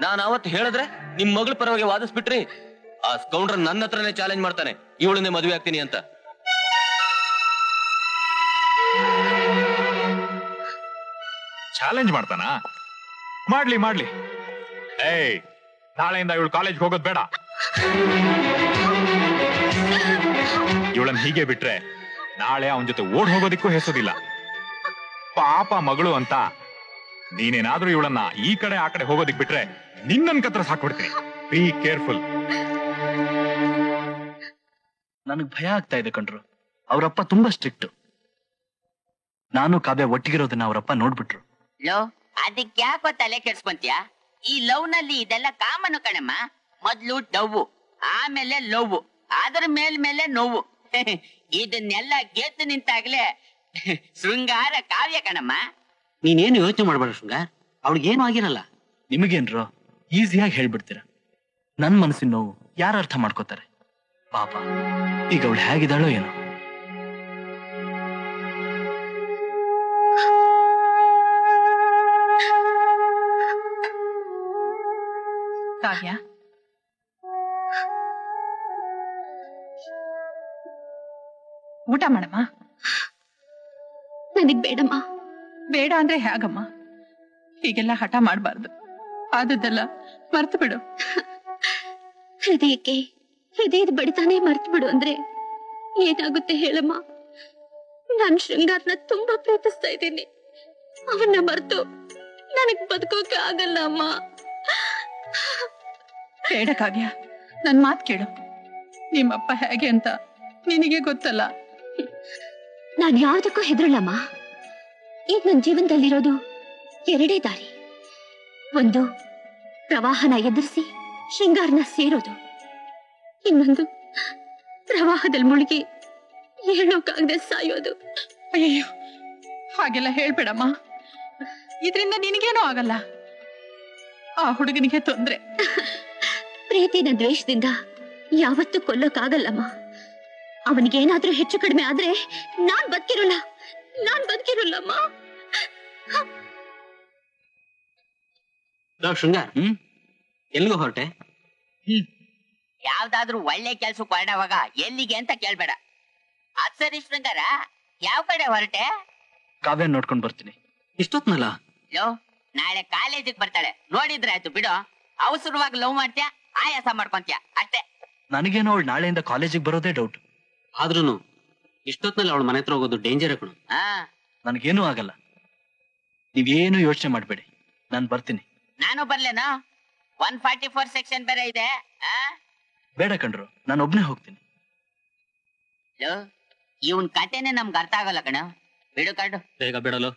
[SPEAKER 8] ನಾನ್ ಅವತ್ತು ಹೇಳಿದ್ರೆ ನಿಮ್ ಮಗಳ ಪರವಾಗಿ ವಾದಿಸ್ಬಿಟ್ರಿ. ಆ ಸ್ಕೌಂಡ್ರ ನನ್ನ ಹತ್ರನೇ ಚಾಲೆಂಜ್ ಮಾಡ್ತಾನೆ, ಇವಳನ್ನೇ ಮದುವೆ ಆಗ್ತೀನಿ ಅಂತ.
[SPEAKER 6] ಚಾಲೆಂಜ್ ಮಾಡ್ತಾನ? ಮಾಡ್ಲಿ. ಏಯ್, ನಾಳೆಯಿಂದ ಇವಳು ಕಾಲೇಜ್ ಹೋಗೋದ್ ಬೇಡ. ಇವಳನ್ನ ಹೀಗೆ ಬಿಟ್ರೆ ನಾಳೆ ಅವನ ಜೊತೆ ಓಡ್ ಹೋಗೋದಿಕ್ಕೂ ಹೆಸೋದಿಲ್ಲ. ಪಾಪ ಮಗಳು ಅಂತ ನೀನೇನಾದ್ರೂ ಇವಳನ್ನ ಈ ಕಡೆ ಆ ಕಡೆ ಹೋಗೋದಿಕ್ ಬಿಟ್ರೆ ನಿನ್ನನ್ ಕತ್ರ ಸಾಕ್ಬಿಡ್ತೀನಿ. Be careful.
[SPEAKER 2] ನನಗ್ ಭಯ ಆಗ್ತಾ ಇದೆ ಕಣ್ರು. ಅವರಪ್ಪ ತುಂಬಾ ಸ್ಟ್ರಿಕ್ಟ್. ನಾನು ಕಾವ್ಯ ಒಟ್ಟಿಗಿರೋದನ್ನ ಅವರಪ್ಪ ನೋಡ್ಬಿಟ್ರು.
[SPEAKER 3] ಲೋ, ಅದಕ್ಕೆ ಯಾಕೋ ತಲೆ ಕೆಡ್ಸ್ಕೊಂತೀಯ? ಈ ಲವ್ ನಲ್ಲಿ ಇದೆಲ್ಲ ಕಾಮನು ಕಣಮ್ಮ. ಮೊದ್ಲು ಡವ್ವು, ಆಮೇಲೆ ಲವ್, ಅದರ ಮೇಲ್ಮೇಲೆ ನೋವು. ಇದನ್ನೆಲ್ಲ ಗೆದ್ದು ನಿಂತಾಗ್ಲೇ ಶೃಂಗಾರ ಕಾವ್ಯ ಕಣಮ್ಮ.
[SPEAKER 9] ನೀನೇನು ಯೋಚನೆ ಮಾಡ್ಬೇಡ ಶೃಂಗಾರ್, ಅವಳಿಗೇನು ಆಗಿರಲ್ಲ.
[SPEAKER 2] ನಿಮಗೇನ್ರೋ ಈಸಿಯಾಗಿ ಹೇಳ್ಬಿಡ್ತೀರ. ನನ್ ಮನಸ್ಸಿನ ನೋವು ಯಾರು ಅರ್ಥ ಮಾಡ್ಕೋತಾರೆ? ಪಾಪ, ಈಗ ಅವಳು ಹೇಗಿದ್ದಾಳೋ ಏನೋ.
[SPEAKER 7] ಕಾವ್ಯ, ಊಟ ಮಾಡಮ್ಮ.
[SPEAKER 5] ನನಗ್ ಬೇಡಮ್ಮ.
[SPEAKER 7] ಬೇಡ ಅಂದ್ರೆ ಹೇಗಮ್ಮ? ಹೀಗೆಲ್ಲ ಹಠ ಮಾಡಬಾರ್ದು. ಆದದ್ದೆಲ್ಲ ಮರ್ತು ಬಿಡು.
[SPEAKER 5] ಹೃದಯದ ಬಡಿತಾನೆ ಮರ್ತು ಬಿಡು ಅಂದ್ರೆ ಏನಾಗುತ್ತೆ ಹೇಳಮ್ಮ? ನಾನ್ ಶೃಂಗಾರ್ನ ತುಂಬಾ ಪ್ರೀತಿಸ್ತಾ ಇದ್ದೀನಿ. ಅವನ್ನ ಮರ್ತು ನನಗ್ ಬದುಕೋಕೆ ಆಗಲ್ಲ ಅಮ್ಮ.
[SPEAKER 7] ಬೇಡ ಕಾವ್ಯ, ನನ್ ಮಾತ್ ಕೇಳು. ನಿಮ್ಮಪ್ಪ ಹೇಗೆ ಅಂತ ನಿನಗೆ ಗೊತ್ತಲ್ಲ.
[SPEAKER 5] ನಾನ್ ಯಾವ್ದಕ್ಕೂ ಹೆದರಲ್ಲಮ್ಮ. ಈಗ ನನ್ ಜೀವನದಲ್ಲಿರೋದು ಎರಡೇ ದಾರಿ. ಒಂದು, ಪ್ರವಾಹನ ಎದುರಿಸಿ ಶೃಂಗಾರನ ಸೇರೋದು. ಇನ್ನೊಂದು, ಪ್ರವಾಹದಲ್ಲಿ ಮುಳುಗಿ ಹೇಳೋಕಾಗದೆ ಸಾಯೋದು.
[SPEAKER 7] ಅಯ್ಯೋ, ಹಾಗೆಲ್ಲ ಹೇಳ್ಬೇಡಮ್ಮ. ಇದರಿಂದ ನಿನಗೇನೋ ಆಗಲ್ಲ, ಆ ಹುಡುಗನಿಗೆ ತೊಂದ್ರೆ.
[SPEAKER 5] ಪ್ರೀತಿನ ದ್ವೇಷದಿಂದ ಯಾವತ್ತೂ ಕೊಲ್ಲೋಕಾಗಲ್ಲಮ್ಮ. ಅವನಿಗೇನಾದ್ರೂ ಹೆಚ್ಚು ಕಡಿಮೆ ಆದ್ರೆ ನಾನ್ ಬದುಕಿರೋಲ್ಲಮ್ಮ.
[SPEAKER 9] ಶೃಂಗಾರ್, ಎಲ್ಲಿಗೂ ಹೊರಟೆ?
[SPEAKER 3] ಯಾವ್ದಾದ್ರೂ ಒಳ್ಳೆ ಕೆಲ್ಸಕ್ಕೆ ಹೊರಡವಾಗ ಎಲ್ಲಿಗೆ ಅಂತ ಕೇಳ್ಬೇಡ. ಅದ್ ಸರಿ ಶೃಂಗಾರ, ಯಾವ ಕಡೆ ಹೊರಟೆ?
[SPEAKER 2] ಕಾವ್ಯ ನೋಡ್ಕೊಂಡ್ ಬರ್ತೀನಿ.
[SPEAKER 9] ಇಷ್ಟೊತ್ನಲ್ಲ?
[SPEAKER 3] ಲೋ, ನಾಳೆ ಕಾಲೇಜಿಗೆ ಬರ್ತಾಳೆ, ನೋಡಿದ್ರೆ ಆಯ್ತು ಬಿಡು. ಅವಸರವಾಗಿ ಲವ್ ಮಾಡ್ತೀಯ, ಆಯಾಸ ಮಾಡ್ಕೊಂತೀಯ ಅಷ್ಟೇ.
[SPEAKER 2] ನನಗೇನೋ ಅವಳು ನಾಳೆಯಿಂದ ಕಾಲೇಜಿಗೆ ಬರೋದೇ ಡೌಟ್.
[SPEAKER 9] ಆದ್ರೂನು ಇಷ್ಟೊತ್ನಲ್ಲಿ ಅವಳ ಮನೆ ಹತ್ರ ಹೋಗೋದು ಡೇಂಜರ್ ಕಣು.
[SPEAKER 2] ನನಗೇನೂ ಆಗಲ್ಲ, ನೀವೇನು ಯೋಚನೆ ಮಾಡ್ಬೇಡಿ, ನಾನು ಬರ್ತೀನಿ.
[SPEAKER 3] ನಾನು ಬರ್ಲೇನಾ? 144 ಸೆಕ್ಷನ್ ಬೇರೆ ಇದೆ.
[SPEAKER 2] ಬೇಡ ಕಣ್ರು, ನಾನು ಒಬ್ನೇ ಹೋಗ್ತೀನಿ.
[SPEAKER 3] ಇವನ್ ಕತೆನೆ ನಮ್ಗೆ ಅರ್ಥ ಆಗಲ್ಲ ಕಣ. ಬಿಡು ಕಡು.
[SPEAKER 9] ಬೇಗ ಬಿಡಲು.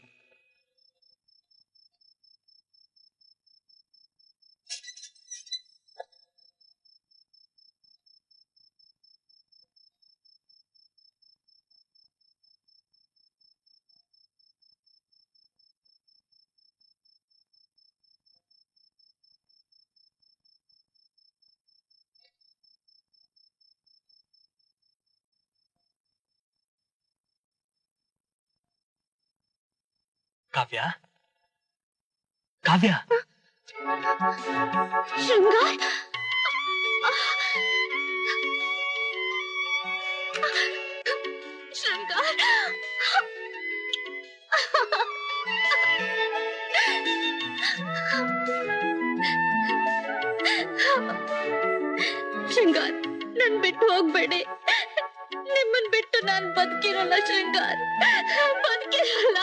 [SPEAKER 2] ಕಾವ್ಯ ಕಾವ್ಯ
[SPEAKER 5] ಶೃಂಗಾರ್ ಶೃಂಗಾರ್ ಶೃಂಗಾರ್ ನನ್ ಬಿಟ್ಟು ಹೋಗ್ಬೇಡಿ. ನಿಮ್ಮನ್ ಬಿಟ್ಟು ನಾನ್ ಬದುಕಿರಲ್ಲ ಶೃಂಗಾರ್, ಬದುಕಿರಲ್ಲ.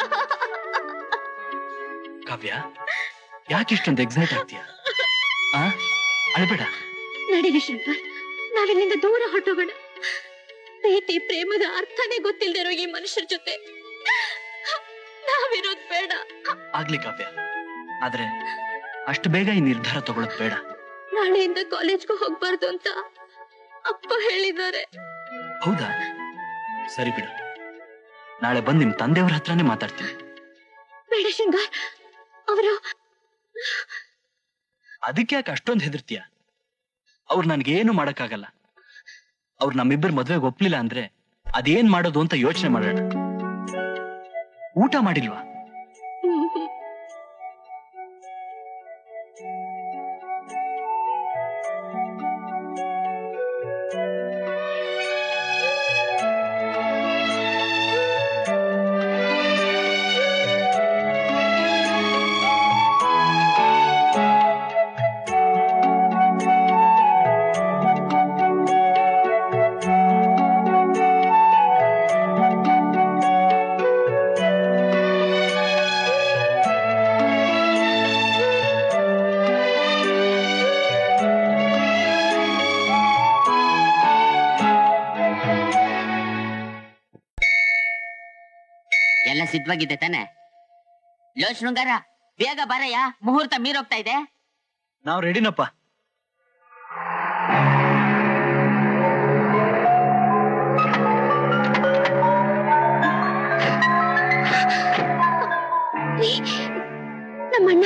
[SPEAKER 2] ಕಾವ್ಯ ಯಾಕಿಷ್ಟೊಂದು ಎಕ್ಸೈಟ್ ಆಗ್ತೀಯ? ಅಳ್ಬೇಡ.
[SPEAKER 5] ನಡೀರಿ ಶೃಂಗಾರ್, ನಾವಿಲ್ಲಿಂದ ದೂರ ಹೊರಟೋಗೋಣ. ಪ್ರೀತಿ ಪ್ರೇಮದ ಅರ್ಥನೇ ಗೊತ್ತಿಲ್ದಿರೋ ಈ ಮನುಷ್ಯರ ಜೊತೆ ನಾವಿರೋದ್ ಬೇಡ.
[SPEAKER 2] ಆಗ್ಲಿ ಕಾವ್ಯ, ಆದ್ರೆ ಅಷ್ಟು ಬೇಗ ಈ ನಿರ್ಧಾರ ತಗೊಳ್ಳೋದ್ ಬೇಡ.
[SPEAKER 5] ನಾಳೆಯಿಂದ ಕಾಲೇಜ್ಗೂ ಹೋಗ್ಬಾರ್ದು ಅಂತ ಅಪ್ಪ ಹೇಳಿದ್ದಾರೆ.
[SPEAKER 2] ಹೌದಾ? ಸರಿ ಬಿಡು, ನಾಳೆ ಬಂದ್ ನಿಮ್ ತಂದೆಯವ್ರ ಹತ್ರನೇ ಮಾತಾಡ್ತೀನಿ.
[SPEAKER 5] ಬೇಡ ಶೃಂಗಾರ್, ಅವರು
[SPEAKER 2] ಅದಕ್ಕೆ ಯಾಕೆ ಅಷ್ಟೊಂದು ಹೆದರ್ತೀಯ? ಅವ್ರು ನನ್ಗೇನು ಮಾಡಕ್ಕಾಗಲ್ಲ. ಅವ್ರು ನಮ್ಮಿಬ್ಬರು ಮದ್ವೆಗೆ ಒಪ್ಲಿಲ್ಲ ಅಂದ್ರೆ ಅದೇನ್ ಮಾಡೋದು ಅಂತ ಯೋಚನೆ ಮಾಡೋಣ. ಊಟ ಮಾಡಿಲ್ವಾ?
[SPEAKER 3] ಎಲ್ಲ ಸಿದ್ಧವಾಗಿದೆ ತಾನೆ? ಲೋ ಶೃಂಗಾರ, ಬೇಗ ಬರಯ್ಯ, ಮುಹೂರ್ತ ಮೀರೋಗ್ತಾ ಇದೆ.
[SPEAKER 2] ನಾವ್ ರೆಡಿನಪ್ಪ.
[SPEAKER 5] ನಮ್ಮಣ್ಣ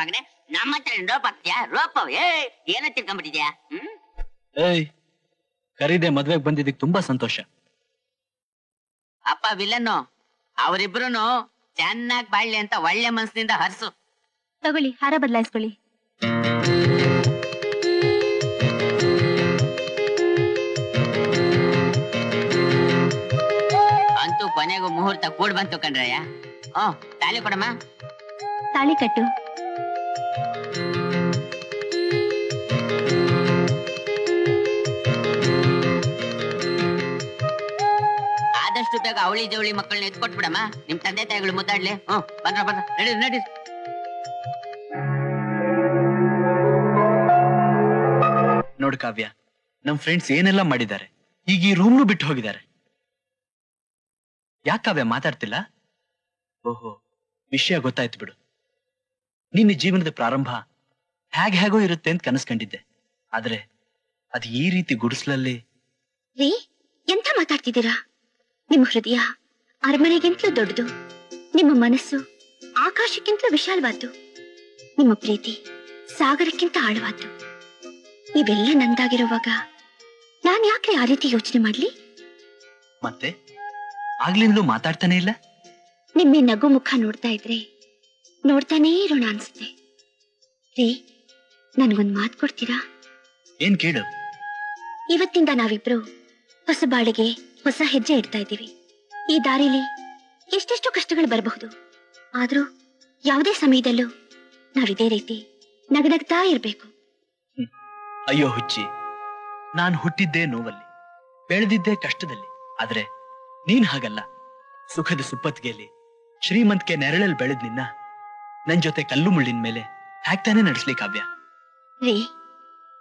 [SPEAKER 10] ಮಗನೇ ನಮ್ಮ ಹತ್ರ ರೋಪ್ ಹಾಕ್ತೀಯಾ? ರೋಪವ್ ಏನ ತಿಳ್ಕೊಂಡ್ಬಿಟ್ಟಿದ್ಯಾ?
[SPEAKER 2] ಏಯ್, ಕರೀದೆ ಮದ್ವೆಗ್ ಬಂದಿದ್ದಕ್ಕೆ ತುಂಬಾ ಸಂತೋಷ.
[SPEAKER 10] ಅಪ್ಪ ವಿಲನ್ನು ಅವರಿಬ್ರು ಚೆನ್ನಾಗಿ ಬಾಳ್ಲಿ ಅಂತ ಒಳ್ಳೆ ಮನಸ್ಸಿನಿಂದ ಹರ್ಸು.
[SPEAKER 5] ತಗೊಳ್ಳಿ, ಹಾರ ಬದಲಾಯಿಸ್ಕೊಳ್ಳಿ.
[SPEAKER 10] ಅಂತೂ ಕೊನೆಗೂ ಮುಹೂರ್ತ ಕೂಡ್ ಬಂತು ಕಣ್ರಯ್ಯ. ತಾಳಿ ಕೊಡಮ್ಮ.
[SPEAKER 5] ತಾಳಿ ಕಟ್ಟು.
[SPEAKER 10] ಆದಷ್ಟು ಬೇಗ ಅವಳಿ ಜವಳಿ ಮಕ್ಕಳನ್ನ ಎತ್ಕೊಟ್ಬಿಡಮ್ಮ. ನಿಮ್ ತಂದೆ ತಾಯಿಗಳು ಮುದ್ದಾಡ್ಲಿ. ಬಂದ್ರ ನಡಿ ನಡಿ.
[SPEAKER 2] ನೋಡ್ ಕಾವ್ಯ, ನಮ್ ಫ್ರೆಂಡ್ಸ್ ಏನೆಲ್ಲ ಮಾಡಿದ್ದಾರೆ. ಈಗ ಈ ರೂಮ್ನು ಬಿಟ್ಟು ಹೋಗಿದ್ದಾರೆ. ಯಾಕೆ ಕಾವ್ಯ ಮಾತಾಡ್ತಿಲ್ಲ? ಓಹೋ, ವಿಷಯ ಗೊತ್ತಾಯ್ತು ಬಿಡು. ನಿನ್ನ ಜೀವನದ ಪ್ರಾರಂಭ ಹೇಗೋ ಇರುತ್ತೆ ಅಂತ ಕನಸ್ಕೊಂಡಿದ್ದೆ. ಆದ್ರೆ ಅದು ಈ ರೀತಿ ಗುಡಿಸ್ಲಲ್ಲಿ.
[SPEAKER 5] ರೀ, ಎಂತ ಮಾತಾಡ್ತಿದ್ದೀರಾ? ನಿಮ್ಮ ಹೃದಯ ಅರಮನೆಗಿಂತಲೂ ದೊಡ್ಡದು, ನಿಮ್ಮ ಮನಸ್ಸು ಆಕಾಶಕ್ಕಿಂತಲೂ ವಿಶಾಲವಾದ್ದು, ನಿಮ್ಮ ಪ್ರೀತಿ ಸಾಗರಕ್ಕಿಂತ ಆಳವಾದ್ದು. ಇವೆಲ್ಲ ನಂದಾಗಿರುವಾಗ ನಾನ್ ಯಾಕೆ ಆ ರೀತಿ ಯೋಚನೆ ಮಾಡ್ಲಿ?
[SPEAKER 2] ಮತ್ತೆ ಆಗ್ಲಿಂದಲೂ ಮಾತಾಡ್ತಾನೆ ಇಲ್ಲ.
[SPEAKER 5] ನಿಮ್ಮೆ ನಗು ಮುಖ ನೋಡ್ತಾ ಇದ್ರೆ ನೋಡ್ತಾನೇ ಇರೋಣ ಅನ್ಸುತ್ತೆ. ರೀ, ನನ್ಗೊಂದ್ ಮಾತು ಕೊಡ್ತೀರಾ?
[SPEAKER 2] ಏನ್ ಕೇಳು.
[SPEAKER 5] ಇವತ್ತಿಂದ ನಾವಿಬ್ರು ಹೊಸ ಬಾಳಿಗೆ ಹೊಸ ಹೆಜ್ಜೆ ಇಡ್ತಾ ಇದ್ದೀವಿ. ಈ ದಾರಿಲಿ ಎಷ್ಟೆಷ್ಟು ಕಷ್ಟಗಳು ಬರಬಹುದು, ಆದ್ರೂ ಯಾವುದೇ ಸಮಯದಲ್ಲೂ ನಾವಿದೇ ರೀತಿ ನಗನಗ್ತಾ ಇರ್ಬೇಕು.
[SPEAKER 2] ಅಯ್ಯೋ ಹುಚ್ಚಿ, ನಾನು ಹುಟ್ಟಿದ್ದೇ ನೋವಲ್ಲಿ, ಬೆಳೆದಿದ್ದೇ ಕಷ್ಟದಲ್ಲಿ. ಆದ್ರೆ ನೀನ್ ಹಾಗಲ್ಲ. ಸುಖದ ಸುಪ್ಪತ್ತಿಗೆಯಲ್ಲಿ ಶ್ರೀಮಂತಿಕೆ ನೆರಳಲ್ಲಿ ಬೆಳೆದ್ ನಿನ್ನ ನನ್ ಜೊತೆ ಕಲ್ಲು ಮುಳ್ಳಿನ ಮೇಲೆ ಹಾಕ್ತಾನೆ ನಡೆಸ್ಲಿ ಕಾವ್ಯ.
[SPEAKER 5] ರೀ,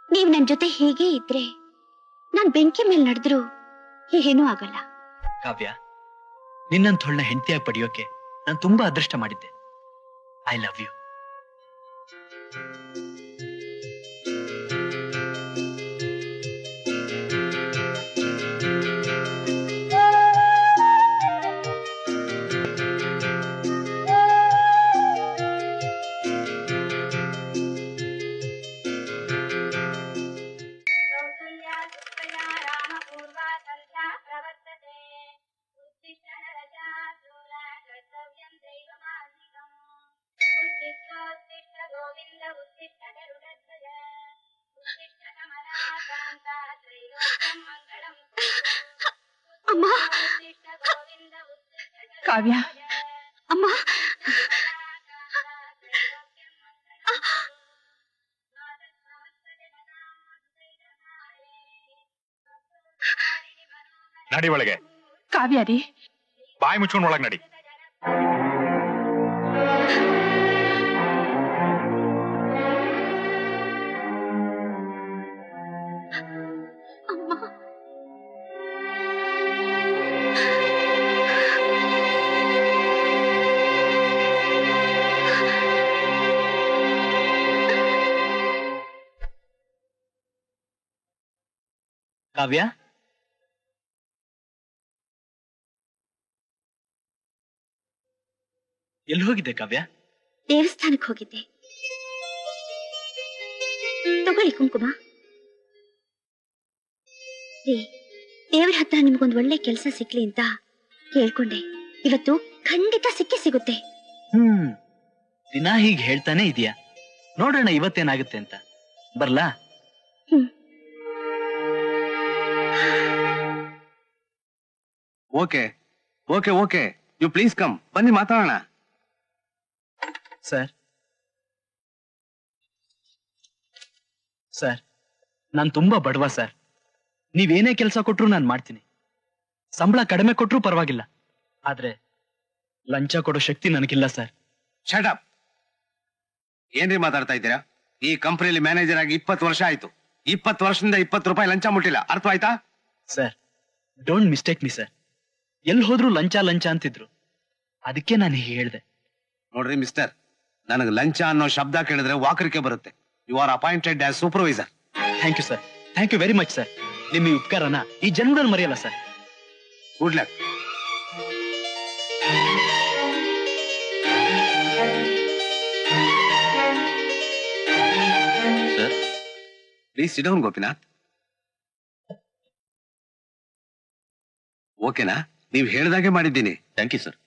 [SPEAKER 5] ನೀವ್ ನನ್ ಜೊತೆ ಹೀಗೆ ಇದ್ರೆ ನಾನ್ ಬೆಂಕಿ ಮೇಲೆ ನಡೆದ್ರು ಏನೂ ಆಗಲ್ಲ.
[SPEAKER 2] ಕಾವ್ಯ, ನಿನ್ನಂಥೊಳ್ಳ ಹೆಂಡತಿಯಾಗಿ ಪಡೆಯೋಕೆ ನಾನು ತುಂಬಾ ಅದೃಷ್ಟ ಮಾಡಿದ್ದೆ. I love you.
[SPEAKER 5] ಅಮ್ಮ,
[SPEAKER 7] ಕಾವ್ಯ,
[SPEAKER 5] ಅಮ್ಮ,
[SPEAKER 6] ನಡಿ ಒಳಗೆ.
[SPEAKER 7] ಕಾವ್ಯ ರೀ,
[SPEAKER 6] ಬಾಯಿ ಮುಚ್ಕೊಂಡು ಒಳಗ್ ನಡಿ.
[SPEAKER 2] ಕಾವ್ಯ, ಎಲ್ಲಿ ಹೋಗಿದ್ದೆ ಕಾವ್ಯ?
[SPEAKER 5] ದೇವಸ್ಥಾನಕ್ಕೆ ಹೋಗಿದ್ದೆ. ತಗೊಳ್ಳಿ ಕುಂಕುಮ. ರೀ, ದೇವರ ಹತ್ರ ನಿಮ್ಗೊಂದು ಒಳ್ಳೆ ಕೆಲಸ ಸಿಕ್ಲಿ ಅಂತ ಕೇಳ್ಕೊಂಡೆ. ಇವತ್ತು ಖಂಡಿತ ಸಿಗುತ್ತೆ.
[SPEAKER 2] ದಿನ ಹೀಗೆ ಹೇಳ್ತಾನೆ ಇದೀಯಾ. ನೋಡೋಣ ಇವತ್ತೇನಾಗುತ್ತೆ ಅಂತ. ಬರ್ಲಾ?
[SPEAKER 11] Okay okay okay, you please come. ಬನ್ನಿ ಮಾತಾಡೋಣ.
[SPEAKER 2] ಸರ್, ನಾನ್ ತುಂಬಾ ಬಡವ ಸರ್. ನೀವೇನೇ ಕೆಲಸ ಕೊಟ್ರು ನಾನು ಮಾಡ್ತೀನಿ. ಸಂಬಳ ಕಡಿಮೆ ಕೊಟ್ರು ಪರವಾಗಿಲ್ಲ. ಆದ್ರೆ ಲಂಚ ಕೊಡೋ ಶಕ್ತಿ ನನಗಿಲ್ಲ ಸರ್.
[SPEAKER 11] Shut up. ಏನ್ರಿ ಮಾತಾಡ್ತಾ ಇದ್ದೀರಾ? ಈ ಕಂಪನಿಯಲ್ಲಿ ಮ್ಯಾನೇಜರ್ ಆಗಿ 20 ವರ್ಷ ಆಯ್ತು. 20 ವರ್ಷದಿಂದ 20 ರೂಪಾಯಿ ಲಂಚ ಮುಟ್ಟಿಲ್ಲ. ಅರ್ಥ ಆಯ್ತಾ?
[SPEAKER 2] Sir, don't mistake me sir. ಎಲ್ಲಿ ಹೋದ್ರು ಲಂಚ ಲಂಚ ಅಂತಿದ್ರು. ಅದಕ್ಕೆ ನಾನು ಹೀಗೆ ಹೇಳ್ದೆ.
[SPEAKER 11] ನೋಡ್ರಿ ಮಿಸ್ಟರ್, ನನಗೆ ಲಂಚ ಅನ್ನೋ ಶಬ್ದ ಕೇಳಿದ್ರೆ ವಾಕರಿಕೆ ಬರುತ್ತೆ. You are appointed as supervisor.
[SPEAKER 2] Thank you sir. Thank you very much sir. ನಿಮ್ಮ ಈ ಉಪಕಾರನ ಈ ಜನ್ಮದಲ್ಲಿ ಮರೆಯಲ್ಲ sir.
[SPEAKER 11] Good luck. Please sit down Gopinath. ಓಕೆನಾ? ನೀವು ಹೇಳ್ದಾಗೆ ಮಾಡಿದ್ದೀನಿ.
[SPEAKER 8] Thank you sir.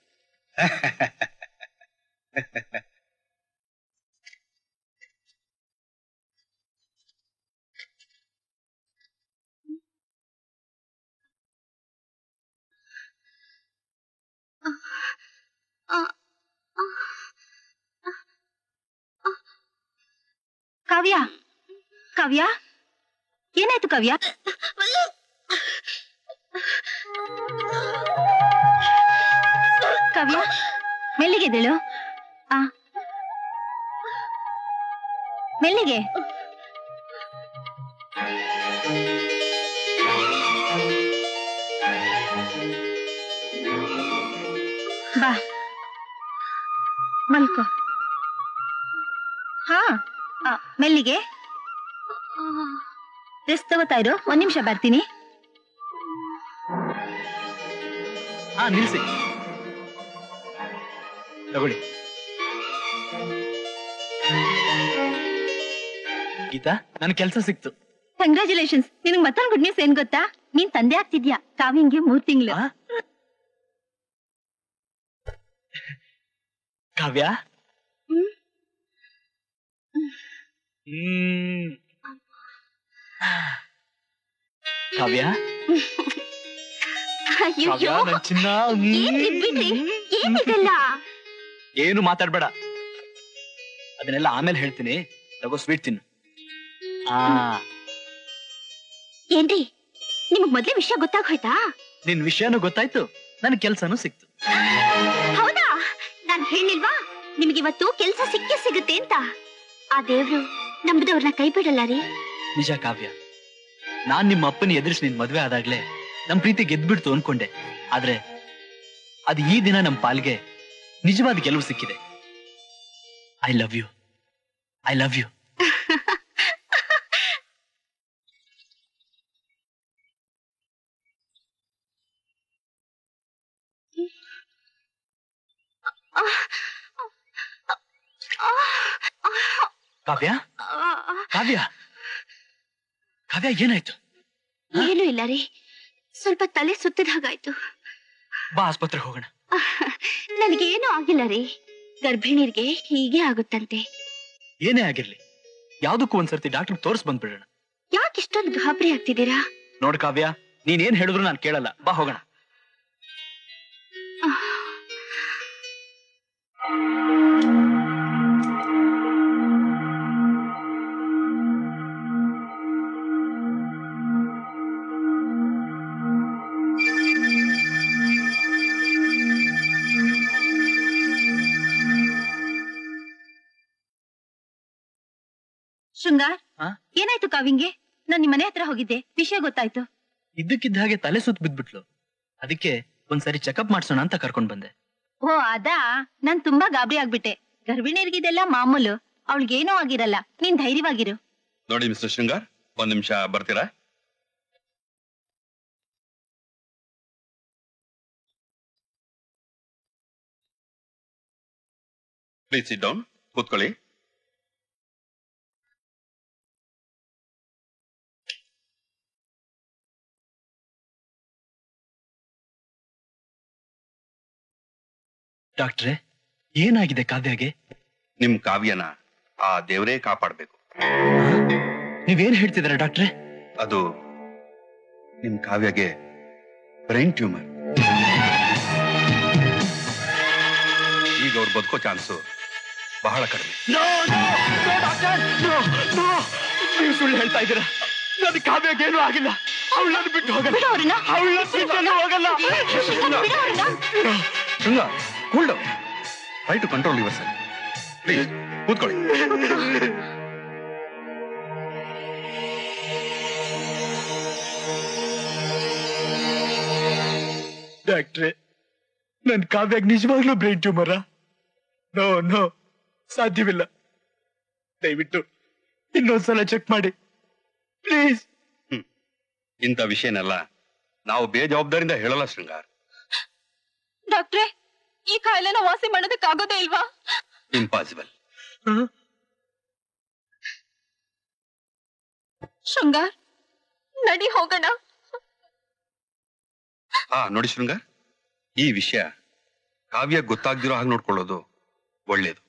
[SPEAKER 5] Kavya, Kavya, ಏನಾಯ್ತು ಕಾವ್ಯ? ಕಾವ್ಯ, ಮೆಲ್ಲಿಗೆದೇಳು. ಮೆಲ್ಲಿಗೆ. ಬಾ, ಮಲ್ಕೋ. ಹಾ, ಮೆಲ್ಲಿಗೆ. ರೆಸ್ಟ್ ತಗೋತಾ ಇರು, 1 ನಿಮಿಷ ಬರ್ತೀನಿ.
[SPEAKER 2] ನಿಲ್ಸಿ, ತಗೊಳ್ಳಿ. ಗೀತಾ, ನನ್ ಕೆಲ್ಸ ಸಿಕ್ತು.
[SPEAKER 5] ಕಂಗ್ರಾಚುಲೇಷನ್ಸ್. ನಿನಗ್ ಮತ್ತೊಂದು ಗುಡ್ ನ್ಯೂಸ್ ಏನ್ ಗೊತ್ತಾ? ನೀನ್ ತಂದೆ ಆಗ್ತಿದ್ಯಾ. ಕಾವ್ಯಂಗೆ 3 ತಿಂಗಳು.
[SPEAKER 2] ಕಾವ್ಯ, ಕಾವ್ಯ, ಕಾವ್ಯ, ನನ್ ಚಿನ್ನ. ಏನು ಮಾತಾಡ್ಬೇಡ, ಅದನ್ನೆಲ್ಲ ಆಮೇಲೆ ಹೇಳ್ತೀನಿ. ತಗೋ ಸ್ವೀಟ್ ತಿನ್ನು.
[SPEAKER 5] ಏನ್ರಿ, ನಿಮಗ್ ಮೊದ್ಲೇ ವಿಷಯ ಗೊತ್ತಾಗೋಯ್ತಾ?
[SPEAKER 2] ನಿನ್ ವಿಷಯನೂ ಗೊತ್ತಾಯ್ತು, ನನ್ ಕೆಲ್ಸನೂ ಸಿಕ್ತು.
[SPEAKER 5] ಹೌದಾ? ನಾನ್ ಹೇಳಿಲ್ವಾ ನಿಮ್ಗಿವತ್ತು ಕೆಲ್ಸ ಸಿಕ್ಕೇ ಸಿಗುತ್ತೆ ಅಂತ? ಆ ದೇವ್ರು ನಂಬದವ್ರನ್ನ ಕೈ ಬಿಡಲ್ಲ ರೀ.
[SPEAKER 2] ನಿಜ ಕಾವ್ಯ, ನಾನ್ ನಿಮ್ಮ ಅಪ್ಪನ ಎದುರಿಸಿ ನಿನ್ ಮದ್ವೆ ಆದಾಗ್ಲೇ ನಮ್ ಪ್ರೀತಿ ಗೆದ್ಬಿಡ್ತು ಅನ್ಕೊಂಡೆ. ಆದ್ರೆ ಅದು ಈ ದಿನ ನಮ್ ಪಾಲ್ಗೆ ನಿಜವಾದ ಗೆಲುವು ಸಿಕ್ಕಿದೆ. I love you, I love you. Kavya, Kavya, Kavya, ಏನಾಯ್ತು?
[SPEAKER 5] ಏನೂ ಇಲ್ಲ ರೀ, ಸ್ವಲ್ಪ ತಲೆ ಸುತ್ತಿದ ಹಾಗಾಯ್ತು.
[SPEAKER 2] ಬಾ, ಆಸ್ಪತ್ರೆಗೆ ಹೋಗೋಣ.
[SPEAKER 5] ನನಗೇನು ಆಗಿಲ್ಲ ರೀ. ಗರ್ಭಿಣಿಯರಿಗೆ ಹೀಗೆ ಆಗುತ್ತಂತೆ.
[SPEAKER 2] ಏನೇ ಆಗಿರ್ಲಿ, ಯಾವ್ದಕ್ಕೂ ಒಂದ್ಸರ್ತಿ ಡಾಕ್ಟರ್ ತೋರ್ಸ್ ಬಂದ್ಬಿಡೋಣ.
[SPEAKER 5] ಯಾಕೆ ಇಷ್ಟೊಂದು ಗಾಬರಿ ಆಗ್ತಿದ್ದೀರಾ?
[SPEAKER 2] ನೋಡ್ ಕಾವ್ಯ, ನೀನೇನ್ ಹೇಳಿದ್ರು ನಾನ್ ಕೇಳಲ್ಲ. ಬಾ, ಹೋಗೋಣ.
[SPEAKER 5] ಶೃಂಗಾರ್, ಏನಾಯ್ತು ಕಾವ್ಯಂಗೆ? ನಾನ್ ನಿಮ್ ಮನೆ ಹತ್ರ ಹೋಗಿದ್ದೆ, ವಿಷಯ ಗೊತ್ತಾಯ್ತು.
[SPEAKER 2] ಇದ್ದಕ್ಕಿದ್ದ ಹಾಗೆ ತಲೆ ಸುತ್ತ ಬಿದ್ಬಿಟ್ಲು. ಅದಕ್ಕೆ ಒಂದ್ಸರಿ ಚೆಕಪ್ ಮಾಡ್ಸೋಣ ಅಂತ ಕರ್ಕೊಂಡ್ ಬಂದೆ.
[SPEAKER 5] ಓ ಅದಾ? ನಾನ್ ತುಂಬಾ ಗಾಬರಿ ಆಗ್ಬಿಟ್ಟೆ. ಗರ್ಭಿಣಿಯರಿಗಿದೆಲ್ಲ ಮಾಮೂಲು, ಅವಳಿಗೇನೂ ಆಗಿರಲ್ಲ. ನೀನ್ ಧೈರ್ಯವಾಗಿರು.
[SPEAKER 12] ನೋಡಿ ಮಿಸ್ಟರ್ ಶೃಂಗಾರ್, 1 ನಿಮಿಷ ಬರ್ತೀರಾ? ಪ್ಲೀಸ್ ಸಿಟ್ ಡೌನ್, ಕೂತ್ಕೊಳ್ಳಿ.
[SPEAKER 2] ಡಾಕ್ಟ್ರೆ, ಏನಾಗಿದೆ ಕಾವ್ಯಗೆ?
[SPEAKER 12] ನಿಮ್ ಕಾವ್ಯನ ಆ ದೇವರೇ ಕಾಪಾಡ್ಬೇಕು.
[SPEAKER 2] ನೀವೇನ್ ಹೇಳ್ತಿದ್ದೀರಾ ಡಾಕ್ಟ್ರೆ?
[SPEAKER 12] ಅದು ನಿಮ್ ಕಾವ್ಯಗೆ ಬ್ರೈನ್ ಟ್ಯೂಮರ್. ಈಗ ಅವ್ರು ಬದುಕೋ ಚಾನ್ಸು ಬಹಳ ಕಡಿಮೆ.
[SPEAKER 2] ನೀವು ಸುಳ್ಳು ಹೇಳ್ತಾ ಇದ್ದೀರಾ. ನನ್ನ ಕಾವ್ಯಗೆ ಏನೂ ಆಗಿಲ್ಲ. ಅವಳನ್ನು ಬಿಟ್ಟು ಹೋಗಲ್ಲ, ಅವಳನ್ನು ಬಿಟ್ಟು ಹೋಗಲ್ಲ.
[SPEAKER 12] Shringar, cool down, try to control yourself. Please ಕೂತ್ಕೊಳ್ಳಿ.
[SPEAKER 2] ಡಾಕ್ಟ್ರೆ, ನನ್ ಕಾವ್ಯಾಗ ನಿಜವಾಗ್ಲೂ ಬ್ರೈನ್ ಟ್ಯೂಮರಾ? ನೋ ನೋ, ಸಾಧ್ಯವಿಲ್ಲ. ದಯವಿಟ್ಟು ಇನ್ನೊಂದ್ಸಲ ಚೆಕ್ ಮಾಡಿ ಪ್ಲೀಸ್.
[SPEAKER 12] ಇಂಥ ವಿಷಯನೆಲ್ಲ ನಾವು ಬೇಜವಾಬ್ದಾರಿಯಿಂದ ಹೇಳಲ್ಲ ಶೃಂಗಾರ್.
[SPEAKER 4] ಡಾಕ್ಟ್ರೆ, ಈ ಕಾಯಿಲೆನ ವಾಸಿ ಮಾಡೋದಕ್ಕಾಗೋದೇ ಇಲ್ವಾ?
[SPEAKER 12] ಇಂಪಾಸಿಬಲ್.
[SPEAKER 5] ಶೃಂಗಾರ್, ನಡಿ ಹೋಗೋಣ.
[SPEAKER 12] ನೋಡಿ ಶೃಂಗಾರ್, ಈ ವಿಷಯ ಕಾವ್ಯ ಗೊತ್ತಾಗ್ದಿರೋ ಹಾಗೆ ನೋಡ್ಕೊಳ್ಳೋದು ಒಳ್ಳೇದು.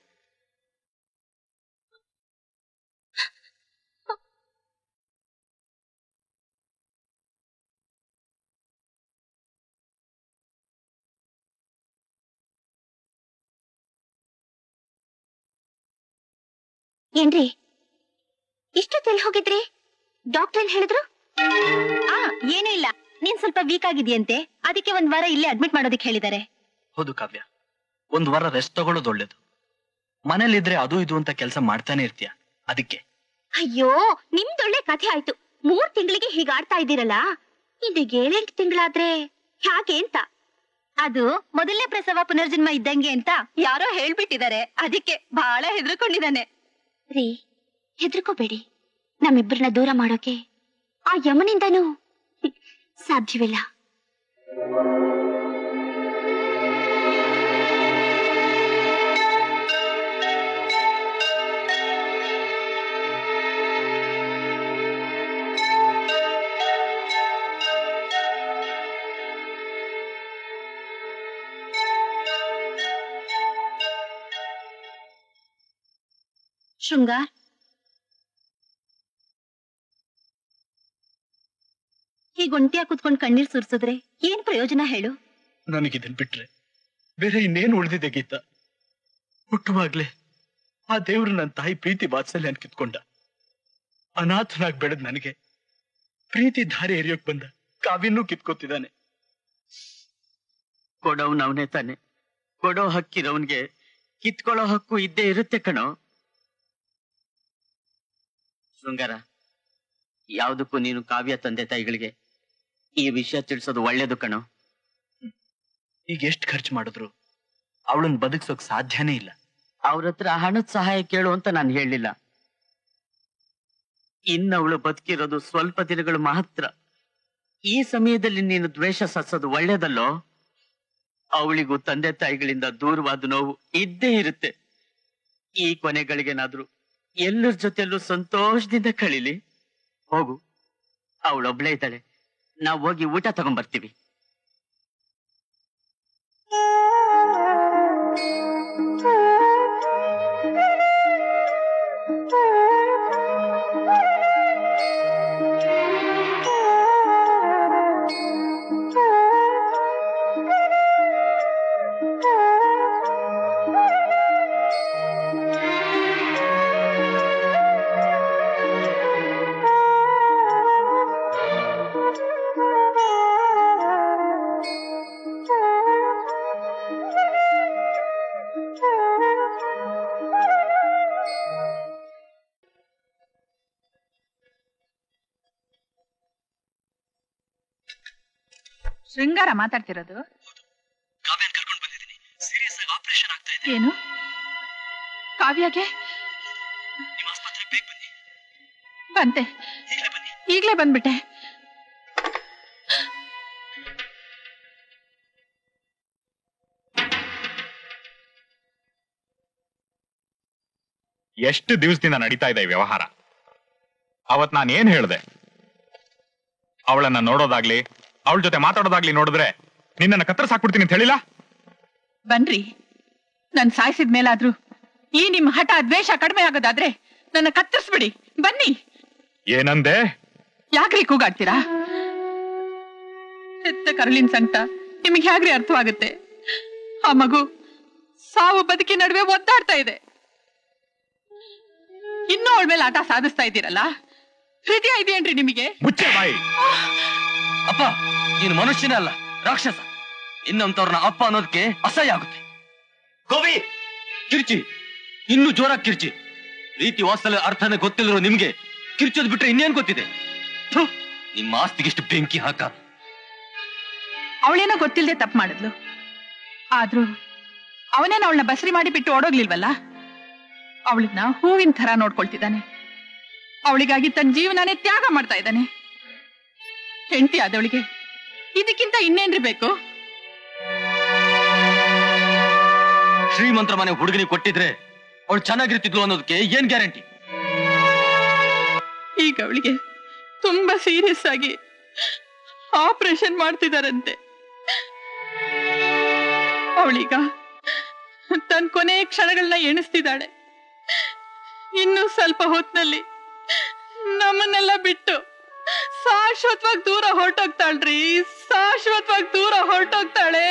[SPEAKER 5] ಏನ್ರಿ ಇಷ್ಟೊತ್ತಲ್ಲಿ ಹೋಗಿದ್ರಿ? ಡಾಕ್ಟರ್ ಏನ್ ಹೇಳಿದ್ರು? ಏನೂ ಇಲ್ಲ, ನೀನ್ ಸ್ವಲ್ಪ ವೀಕ್ ಆಗಿದೆಯಂತೆ, ಅದಕ್ಕೆ 1 ವಾರ ಇಲ್ಲೇ ಅಡ್ಮಿಟ್ ಮಾಡೋದಕ್ಕೆ ಹೇಳಿದ್ದಾರೆ.
[SPEAKER 2] ಹೌದು ಕಾವ್ಯ, 1 ವಾರ ರೆಸ್ಟ್ ತಗೊಳ್ಳೋದು ಒಳ್ಳೇದು. ಮನೇಲಿದ್ರೆ ಅದು ಇದು ಅಂತ ಕೆಲಸ ಮಾಡ್ತಾನೆ ಇರ್ತೀಯ, ಅದಕ್ಕೆ.
[SPEAKER 5] ಅಯ್ಯೋ, ನಿಮ್ದೊಳ್ಳೆ ಕಥೆ ಆಯ್ತು. 3 ತಿಂಗಳಿಗೆ ಹೀಗಾಡ್ತಾ ಇದ್ದೀರಲ್ಲ, ಇದು 7-8 ತಿಂಗಳಾದ್ರೆ ಹೇಗೆ ಅಂತ. ಅದು ಮೊದಲನೇ ಪ್ರಸವ ಪುನರ್ಜನ್ಮ ಇದ್ದಂಗೆ ಅಂತ ಯಾರೋ ಹೇಳ್ಬಿಟ್ಟಿದ್ದಾರೆ, ಅದಕ್ಕೆ ಬಹಳ ಹೆದರ್ಕೊಂಡಿದ್ದಾನೆ. ರೀ, ಹೆದರ್ಕೋಬೇಡಿ. ನಮ್ಮಿಬ್ಬರನ್ನ ದೂರ ಮಾಡೋಕೆ ಆ ಯಮನಿಂದನೂ ಸಾಧ್ಯವಿಲ್ಲ. ಶೃಂಗಾರ್, ಹೀಗೆ ಒಂಟಿಯಾಗಿ ಕುತ್ಕೊಂಡು ಕಣ್ಣೀರ್ ಸುರಿಸಿದ್ರೆ ಏನ್ ಪ್ರಯೋಜನ ಹೇಳು?
[SPEAKER 2] ನನಗಿದನ್ ಬಿಟ್ರೆ ಬೇರೆ ಇನ್ನೇನು ಉಳಿದಿದೆ ಗೀತಾ? ಹುಟ್ಟುವಾಗ್ಲೇ ಆ ದೇವ್ರು ನನ್ನ ತಾಯಿ ಪ್ರೀತಿ ವಾತ್ಸಲ್ಯ ಕಿತ್ಕೊಂಡ. ಅನಾಥನಾಗಿ ಬೆಳೆದ್ ನನಗೆ ಪ್ರೀತಿ ದಾರಿ ಎರಿಯೋಕ್ ಬಂದ ಕಾವ್ಯನ್ನೂ ಕಿತ್ಕೋತಿದ್ದಾನೆ.
[SPEAKER 3] ಕೊಡೋವ್ನವನೇ ತಾನೆ, ಕೊಡೋ ಹಕ್ಕಿರೋನ್ಗೆ ಕಿತ್ಕೊಳ್ಳೋ ಹಕ್ಕು ಇದ್ದೇ ಇರುತ್ತೆ ಕಣೋ. ಶೃಂಗಾರ, ಯಾವುದಕ್ಕೂ ನೀನು ಕಾವ್ಯ ತಂದೆ ತಾಯಿಗಳಿಗೆ ಈ ವಿಷಯ ತಿಳಿಸೋದು ಒಳ್ಳೇದು ಕಣೋ.
[SPEAKER 2] ಈಗ ಎಷ್ಟು ಖರ್ಚು ಮಾಡಿದ್ರು ಅವಳನ್ನ ಬದುಕ್ಸೋಕ್ ಸಾಧ್ಯನೇ ಇಲ್ಲ.
[SPEAKER 3] ಅವ್ರ ಹತ್ರ ಹಣದ ಸಹಾಯ ಕೇಳು ಅಂತ ನಾನು ಹೇಳಲಿಲ್ಲ. ಇನ್ನವಳು ಬದುಕಿರೋದು ಸ್ವಲ್ಪ ದಿನಗಳು ಮಾತ್ರ. ಈ ಸಮಯದಲ್ಲಿ ನೀನು ದ್ವೇಷ ಸತ್ಸೋದು ಒಳ್ಳೇದಲ್ಲೋ? ಅವಳಿಗೂ ತಂದೆ ತಾಯಿಗಳಿಂದ ದೂರವಾದ ನೋವು ಇದ್ದೇ ಇರುತ್ತೆ. ಈ ಕೊನೆಗಳಿಗೇನಾದ್ರೂ ಎಲ್ಲರ ಜೊತೆಲ್ಲೂ ಸಂತೋಷದಿಂದ ಕಳೀಲಿ. ಹೋಗು, ಅವಳೊಬ್ಳೇ ಇದ್ದಾಳೆ, ನಾವು ಹೋಗಿ ಊಟ ತಗೊಂಡ್ಬರ್ತೀವಿ.
[SPEAKER 7] ಶೃಂಗಾರ ಮಾತಾಡ್ತಿರೋದು? ಏನು ಕಾವ್ಯಗೆ? ಬಂತೆ, ಈಗ್ಲೇ ಬಂದ್ಬಿಟ್ಟೆ.
[SPEAKER 6] ಎಷ್ಟು ದಿವಸದಿಂದ ನಡೀತಾ ಇದೆ ವ್ಯವಹಾರ? ಅವತ್ ನಾನು ಏನ್ ಹೇಳ್ದೆ? ಅವಳನ್ನ ನೋಡೋದಾಗ್ಲಿ ಅವಳ ಜೊತೆ ಮಾತಾಡೋದಾಗ್ಲಿ ನೋಡಿದ್ರೆ ನಿನ್ನನ್ನ ಕತ್ತರಿಸಾಕ್ಬಿಡ್ತೀನಿ ಅಂತ ಹೇಳಿಲ್ಲ?
[SPEAKER 7] ಬನ್ರಿ, ನನ್ ಸಾಯಿಸಿದ ಮೇಲಾದ್ರೂ ಈ ನಿಮ್ ಹಠ ದ್ವೇಷ ಕಡಿಮೆ ಆಗೋದಾದ್ರೆ ನನ್ನ ಕತ್ತರಿಸ್ಬಿಡಿ. ಬನ್ನಿ.
[SPEAKER 6] ಏನಂದೆ?
[SPEAKER 7] ಯಾಕ್ರಿ ಕೂಗಾಡ್ತೀರಾ? ಹೆತ್ತ ಕರಳಿನ ಸಂಕಟ ನಿಮಗೆ ಹೇಗ್ರಿ ಅರ್ಥವಾಗುತ್ತೆ? ಆ ಮಗು ಸಾವು ಬದುಕಿ ನಡುವೆ ಒದ್ದಾಡ್ತಾ ಇದೆ. ಇನ್ನೂ ಅವಳ ಮೇಲೆ ಆಟ ಸಾಧಿಸ್ತಾ ಇದ್ದೀರಲ್ಲ, ಹೃದಯ ಇದೆಯೇನ್ರಿ ನಿಮಗೆ?
[SPEAKER 6] ಮುಚ್ಚೆ ಬಾಯಿ.
[SPEAKER 8] ಅಪ್ಪ, ನೀನು ಮನುಷ್ಯನೇ ಅಲ್ಲ, ರಾಕ್ಷಸ. ಇನ್ನಂತವ್ರನ್ನ ಅಪ್ಪ ಅನ್ನೋದಕ್ಕೆ ಅಸಹ್ಯ ಆಗುತ್ತೆ. ಗೋವಿ, ಕಿರ್ಚಿ, ಇನ್ನೂ ಜೋರಾಗಿ ಕಿರ್ಚಿ. ರೀತಿ ವಾಸ್ತವ ಅರ್ಥನೇ ಗೊತ್ತಿಲ್ಲರೋ ನಿಮ್ಗೆ ಕಿರ್ಚೋದ್ ಬಿಟ್ರೆ ಇನ್ನೇನ್ ಗೊತ್ತಿದೆ? ನಿಮ್ಮ ಆಸ್ತಿಗೆಷ್ಟು ಬೆಂಕಿ ಹಾಕ.
[SPEAKER 7] ಅವಳೇನೋ ಗೊತ್ತಿಲ್ಲದೆ ತಪ್ಪು ಮಾಡಿದ್ಲು, ಆದ್ರೂ ಅವನೇನ ಅವಳನ್ನ ಬಸರಿ ಮಾಡಿ ಬಿಟ್ಟು ಓಡೋಗ್ಲಿಲ್ವಲ್ಲ. ಅವಳನ್ನ ಹೂವಿನ ತರ ನೋಡ್ಕೊಳ್ತಿದ್ದಾನೆ. ಅವಳಿಗಾಗಿ ತನ್ನ ಜೀವನನೇ ತ್ಯಾಗ ಮಾಡ್ತಾ ಇದ್ದಾನೆ. ಹೆಂಡತಿ ಆದವಳಿಗೆ ಇದಕ್ಕಿಂತ ಇನ್ನೇನ್ರಿ ಬೇಕು?
[SPEAKER 8] ಶ್ರೀಮಂತರ ಮನೆ ಹುಡುಗನಿಗೆ ಕೊಟ್ಟಿದ್ರೆ ಅವಳು ಚೆನ್ನಾಗಿರ್ತಿದ್ಲು ಅನ್ನೋದಕ್ಕೆ ಏನ್ ಗ್ಯಾರಂಟಿ?
[SPEAKER 7] ಈಗ ಅವಳಿಗೆ ತುಂಬಾ ಸೀರಿಯಸ್ ಆಗಿ ಆಪರೇಷನ್ ಮಾಡ್ತಿದಾರಂತೆ. ಅವಳೀಗ ತನ್ನ ಕೊನೆ ಕ್ಷಣಗಳನ್ನ ಎಣಿಸ್ತಿದ್ದಾಳೆ. ಇನ್ನು ಸ್ವಲ್ಪ ಹೊತ್ತಿನಲ್ಲಿ ನಮ್ಮನ್ನೆಲ್ಲ ಬಿಟ್ಟು ಶಾಶ್ವತವಾಗಿ ದೂರ ಹೊರಟೋಗ್ತಾಳ್ರಿ. ಶಾಶ್ವತವಾಗಿ ದೂರ ಹೊರಟೋಗ್ತಾಳೆ.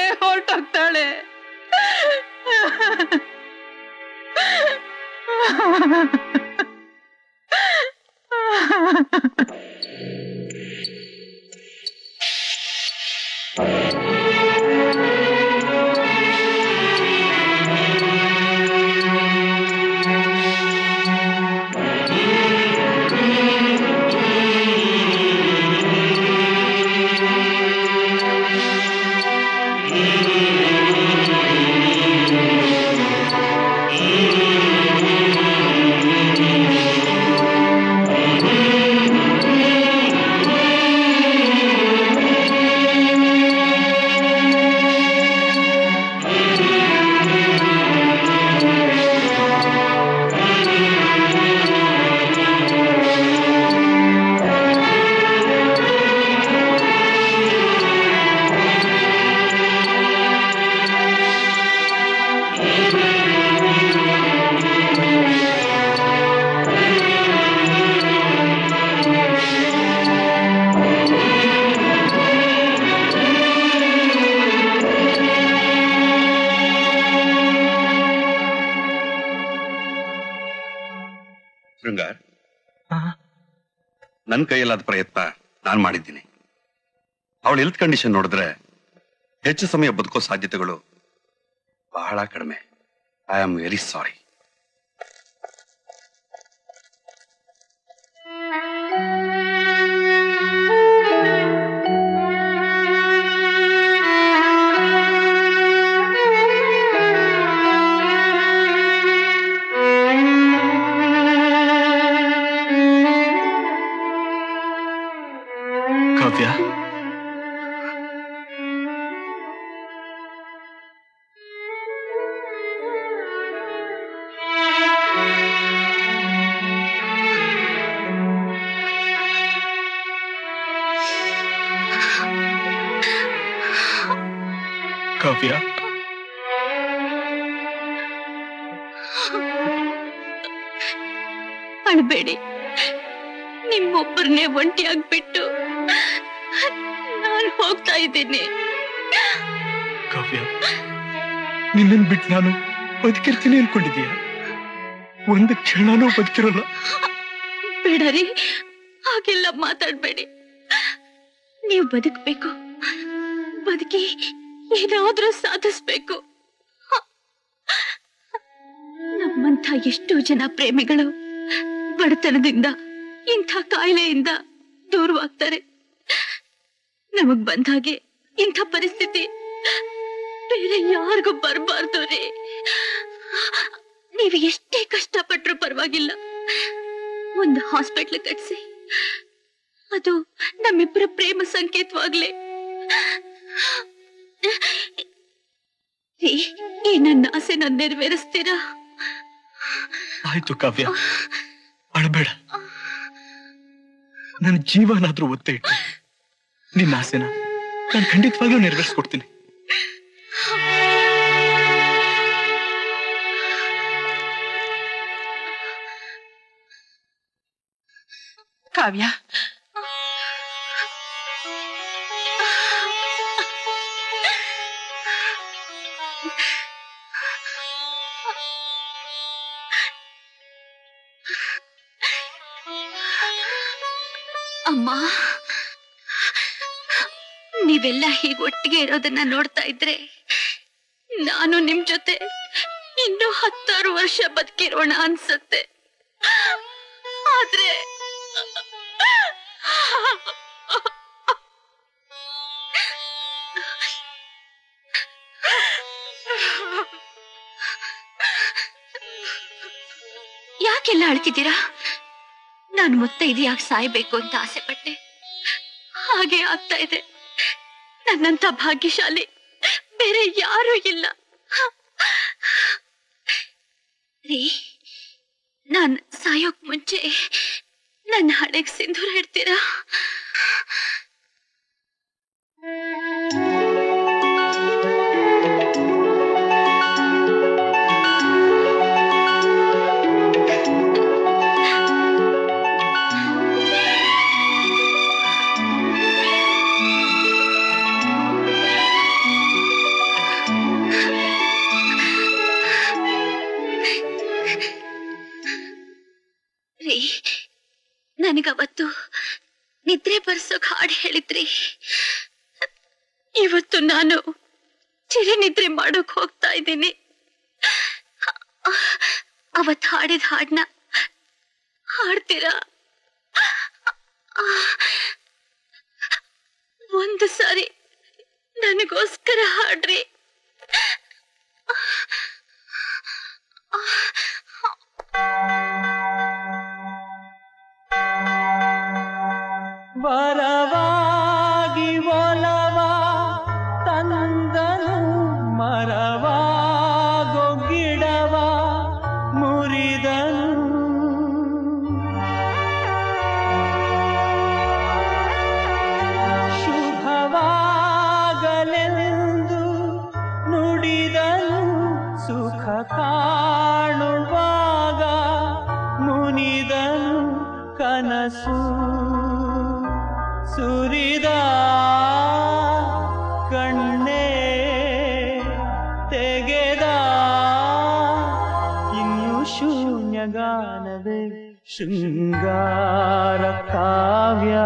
[SPEAKER 12] ಶೃಂಗಾರ್, ನನ್ನ ಕೈಯಲ್ಲಾದ ಪ್ರಯತ್ನ ನಾನು ಮಾಡಿದ್ದೀನಿ. ಅವಳ ಹೆಲ್ತ್ ಕಂಡೀಷನ್ ನೋಡಿದ್ರೆ ಹೆಚ್ಚು ಸಮಯ ಬದುಕೋ ಸಾಧ್ಯತೆಗಳು ಬಹಳ ಕಡಿಮೆ. I am very sorry.
[SPEAKER 2] Kavya, Kavya,
[SPEAKER 5] ಅಳ್ಬೇಡಿ. ನಿಮ್ಮೊಬ್ಬರನ್ನೇ ಒಂಟಿಯಾಗ್ಬಿಟ್ಟು ನಾನು ಹೋಗ್ತಾ ಇದ್ದೀನಿ.
[SPEAKER 2] ಕಾವ್ಯ, ನಿನ್ನನ್ನು ಬಿಟ್ಟು ನಾನು ಬದುಕಿರ್ತೀನಿ ಅನ್ಕೊಂಡಿದೀಯ? ಒಂದು ಕ್ಷಣನೂ ಬದುಕಿರಲ್ಲ.
[SPEAKER 5] ಬೇಡರಿ, ಹಾಗೆಲ್ಲ ಮಾತಾಡ್ಬೇಡಿ. ನೀವು ಬದುಕಬೇಕು, ಬದುಕಿ ಏನಾದ್ರೂ ಸಾಧಿಸ್ಬೇಕು. ನಮ್ಮಂಥ ಎಷ್ಟೋ ಜನ ಪ್ರೇಮಿಗಳು ಬಡತನದಿಂದ, ಇಂಥ ಕಾಯಿಲೆಯಿಂದ ದೂರವಾಗ್ತಾರೆ. ನಮಗ್ ಬಂದ ಹಾಗೆ ಇಂಥ ಪರಿಸ್ಥಿತಿ ಬೇರೆ ಯಾರಿಗೂ ಬರಬಾರ್ದು ರೀ. ನೀವು ಎಷ್ಟೇ ಕಷ್ಟಪಟ್ರೂ ಪರವಾಗಿಲ್ಲ, ಒಂದು ಹಾಸ್ಪಿಟ್ಲ್ ಕಟ್ಸಿ, ಅದು ನಮ್ಮಿಬ್ಬರ ಪ್ರೇಮ ಸಂಕೇತವಾಗ್ಲಿ. ಈ ನನ್ನ ಆಸೆನ ನೆರವೇರಿಸ್ತೀರಾ?
[SPEAKER 2] ಆಯ್ತು ಕಾವ್ಯ, ಅಳಬೇಡ. ನನ್ನ ಜೀವನಾದ್ರೂ ಒತ್ತೆ ಇಟ್ಟು ನಿನ್ನ ಆಸೆನ ನಾನು ಖಂಡಿತವಾಗ್ಲೂ ನೆರವೇರಿಸ್ಕೊಡ್ತೀನಿ.
[SPEAKER 7] ಕಾವ್ಯ,
[SPEAKER 5] ಅಮ್ಮ, ನೀವೆಲ್ಲ ಹೀಗೆ ಒಟ್ಟಿಗೆ ಇರೋದನ್ನ ನೋಡ್ತಾ ಇದ್ರೆ ನಾನು ನಿಮ್ ಜೊತೆ ಇನ್ನು 10 ವರ್ಷ ಬದುಕಿರೋಣ ಅನ್ಸತ್ತೆ. ಆದ್ರೆ ಯಾಕೆಲ್ಲ ಅಳ್ತಿದ್ದೀರಾ? ನಾನು ಮುತ್ತೈದೆಯಾಗಿ ಸಾಯ್ಬೇಕು ಅಂತ ಆಸೆ ಪಟ್ಟೆ, ಹಾಗೆ ಆಗ್ತಾ ಇದೆ. ನನ್ನಂತ ಭಾಗ್ಯಶಾಲಿ ಬೇರೆ ಯಾರೂ ಇಲ್ಲ ರೀ. ನಾನ್ ಸಾಯೋಕ್ ಮುಂಚೆ ನನ್ನ ಹಣೆಗೆ ಸಿಂಧೂರ ಇಡ್ತೀರಾ? ನನಗವತ್ತು ನಿದ್ರೆ ಬರ್ಸೋಕ್ ಹಾಡು ಹೇಳಿದ್ರಿ. ಇವತ್ತು ನಾನು ಚಿರಿ ನಿದ್ರೆ ಮಾಡೋಕ್ ಹೋಗ್ತಾ ಇದ್ದೀನಿ. ಅವತ್ ಹಾಡಿದ ಹಾಡ್ನ ಹಾಡ್ತೀರಾ? ಒಂದು ಸಾರಿ ನನಗೋಸ್ಕರ ಹಾಡ್ರಿ.
[SPEAKER 13] ವರವಾಗಿ ಒಲವ ತಂದನು ಮರವಾಗೋ ಗಿಡವ ಮುರಿದನು. ಶುಭವಾಗಲೆಂದು ನುಡಿದನು ಸುಖ ಕಾಣುವಾಗ ಮುನಿದನು ಕನಸು. ಸುರಿದ ಕಣ್ಣೆ ತೆಗೆದ ಇನ್ನು ಶೂನ್ಯಗಾನವೇ ಶೃಂಗಾರ ಕಾವ್ಯ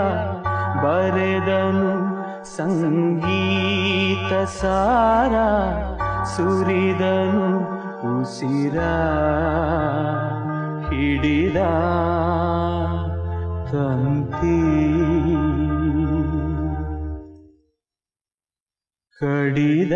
[SPEAKER 13] ಬರೆದನು ಸಂಗೀತ ಸಾರ ಸುರಿದನು ಉಸಿರ ಹಿಡಿದ ತಂತಿ ಕಡಿದ.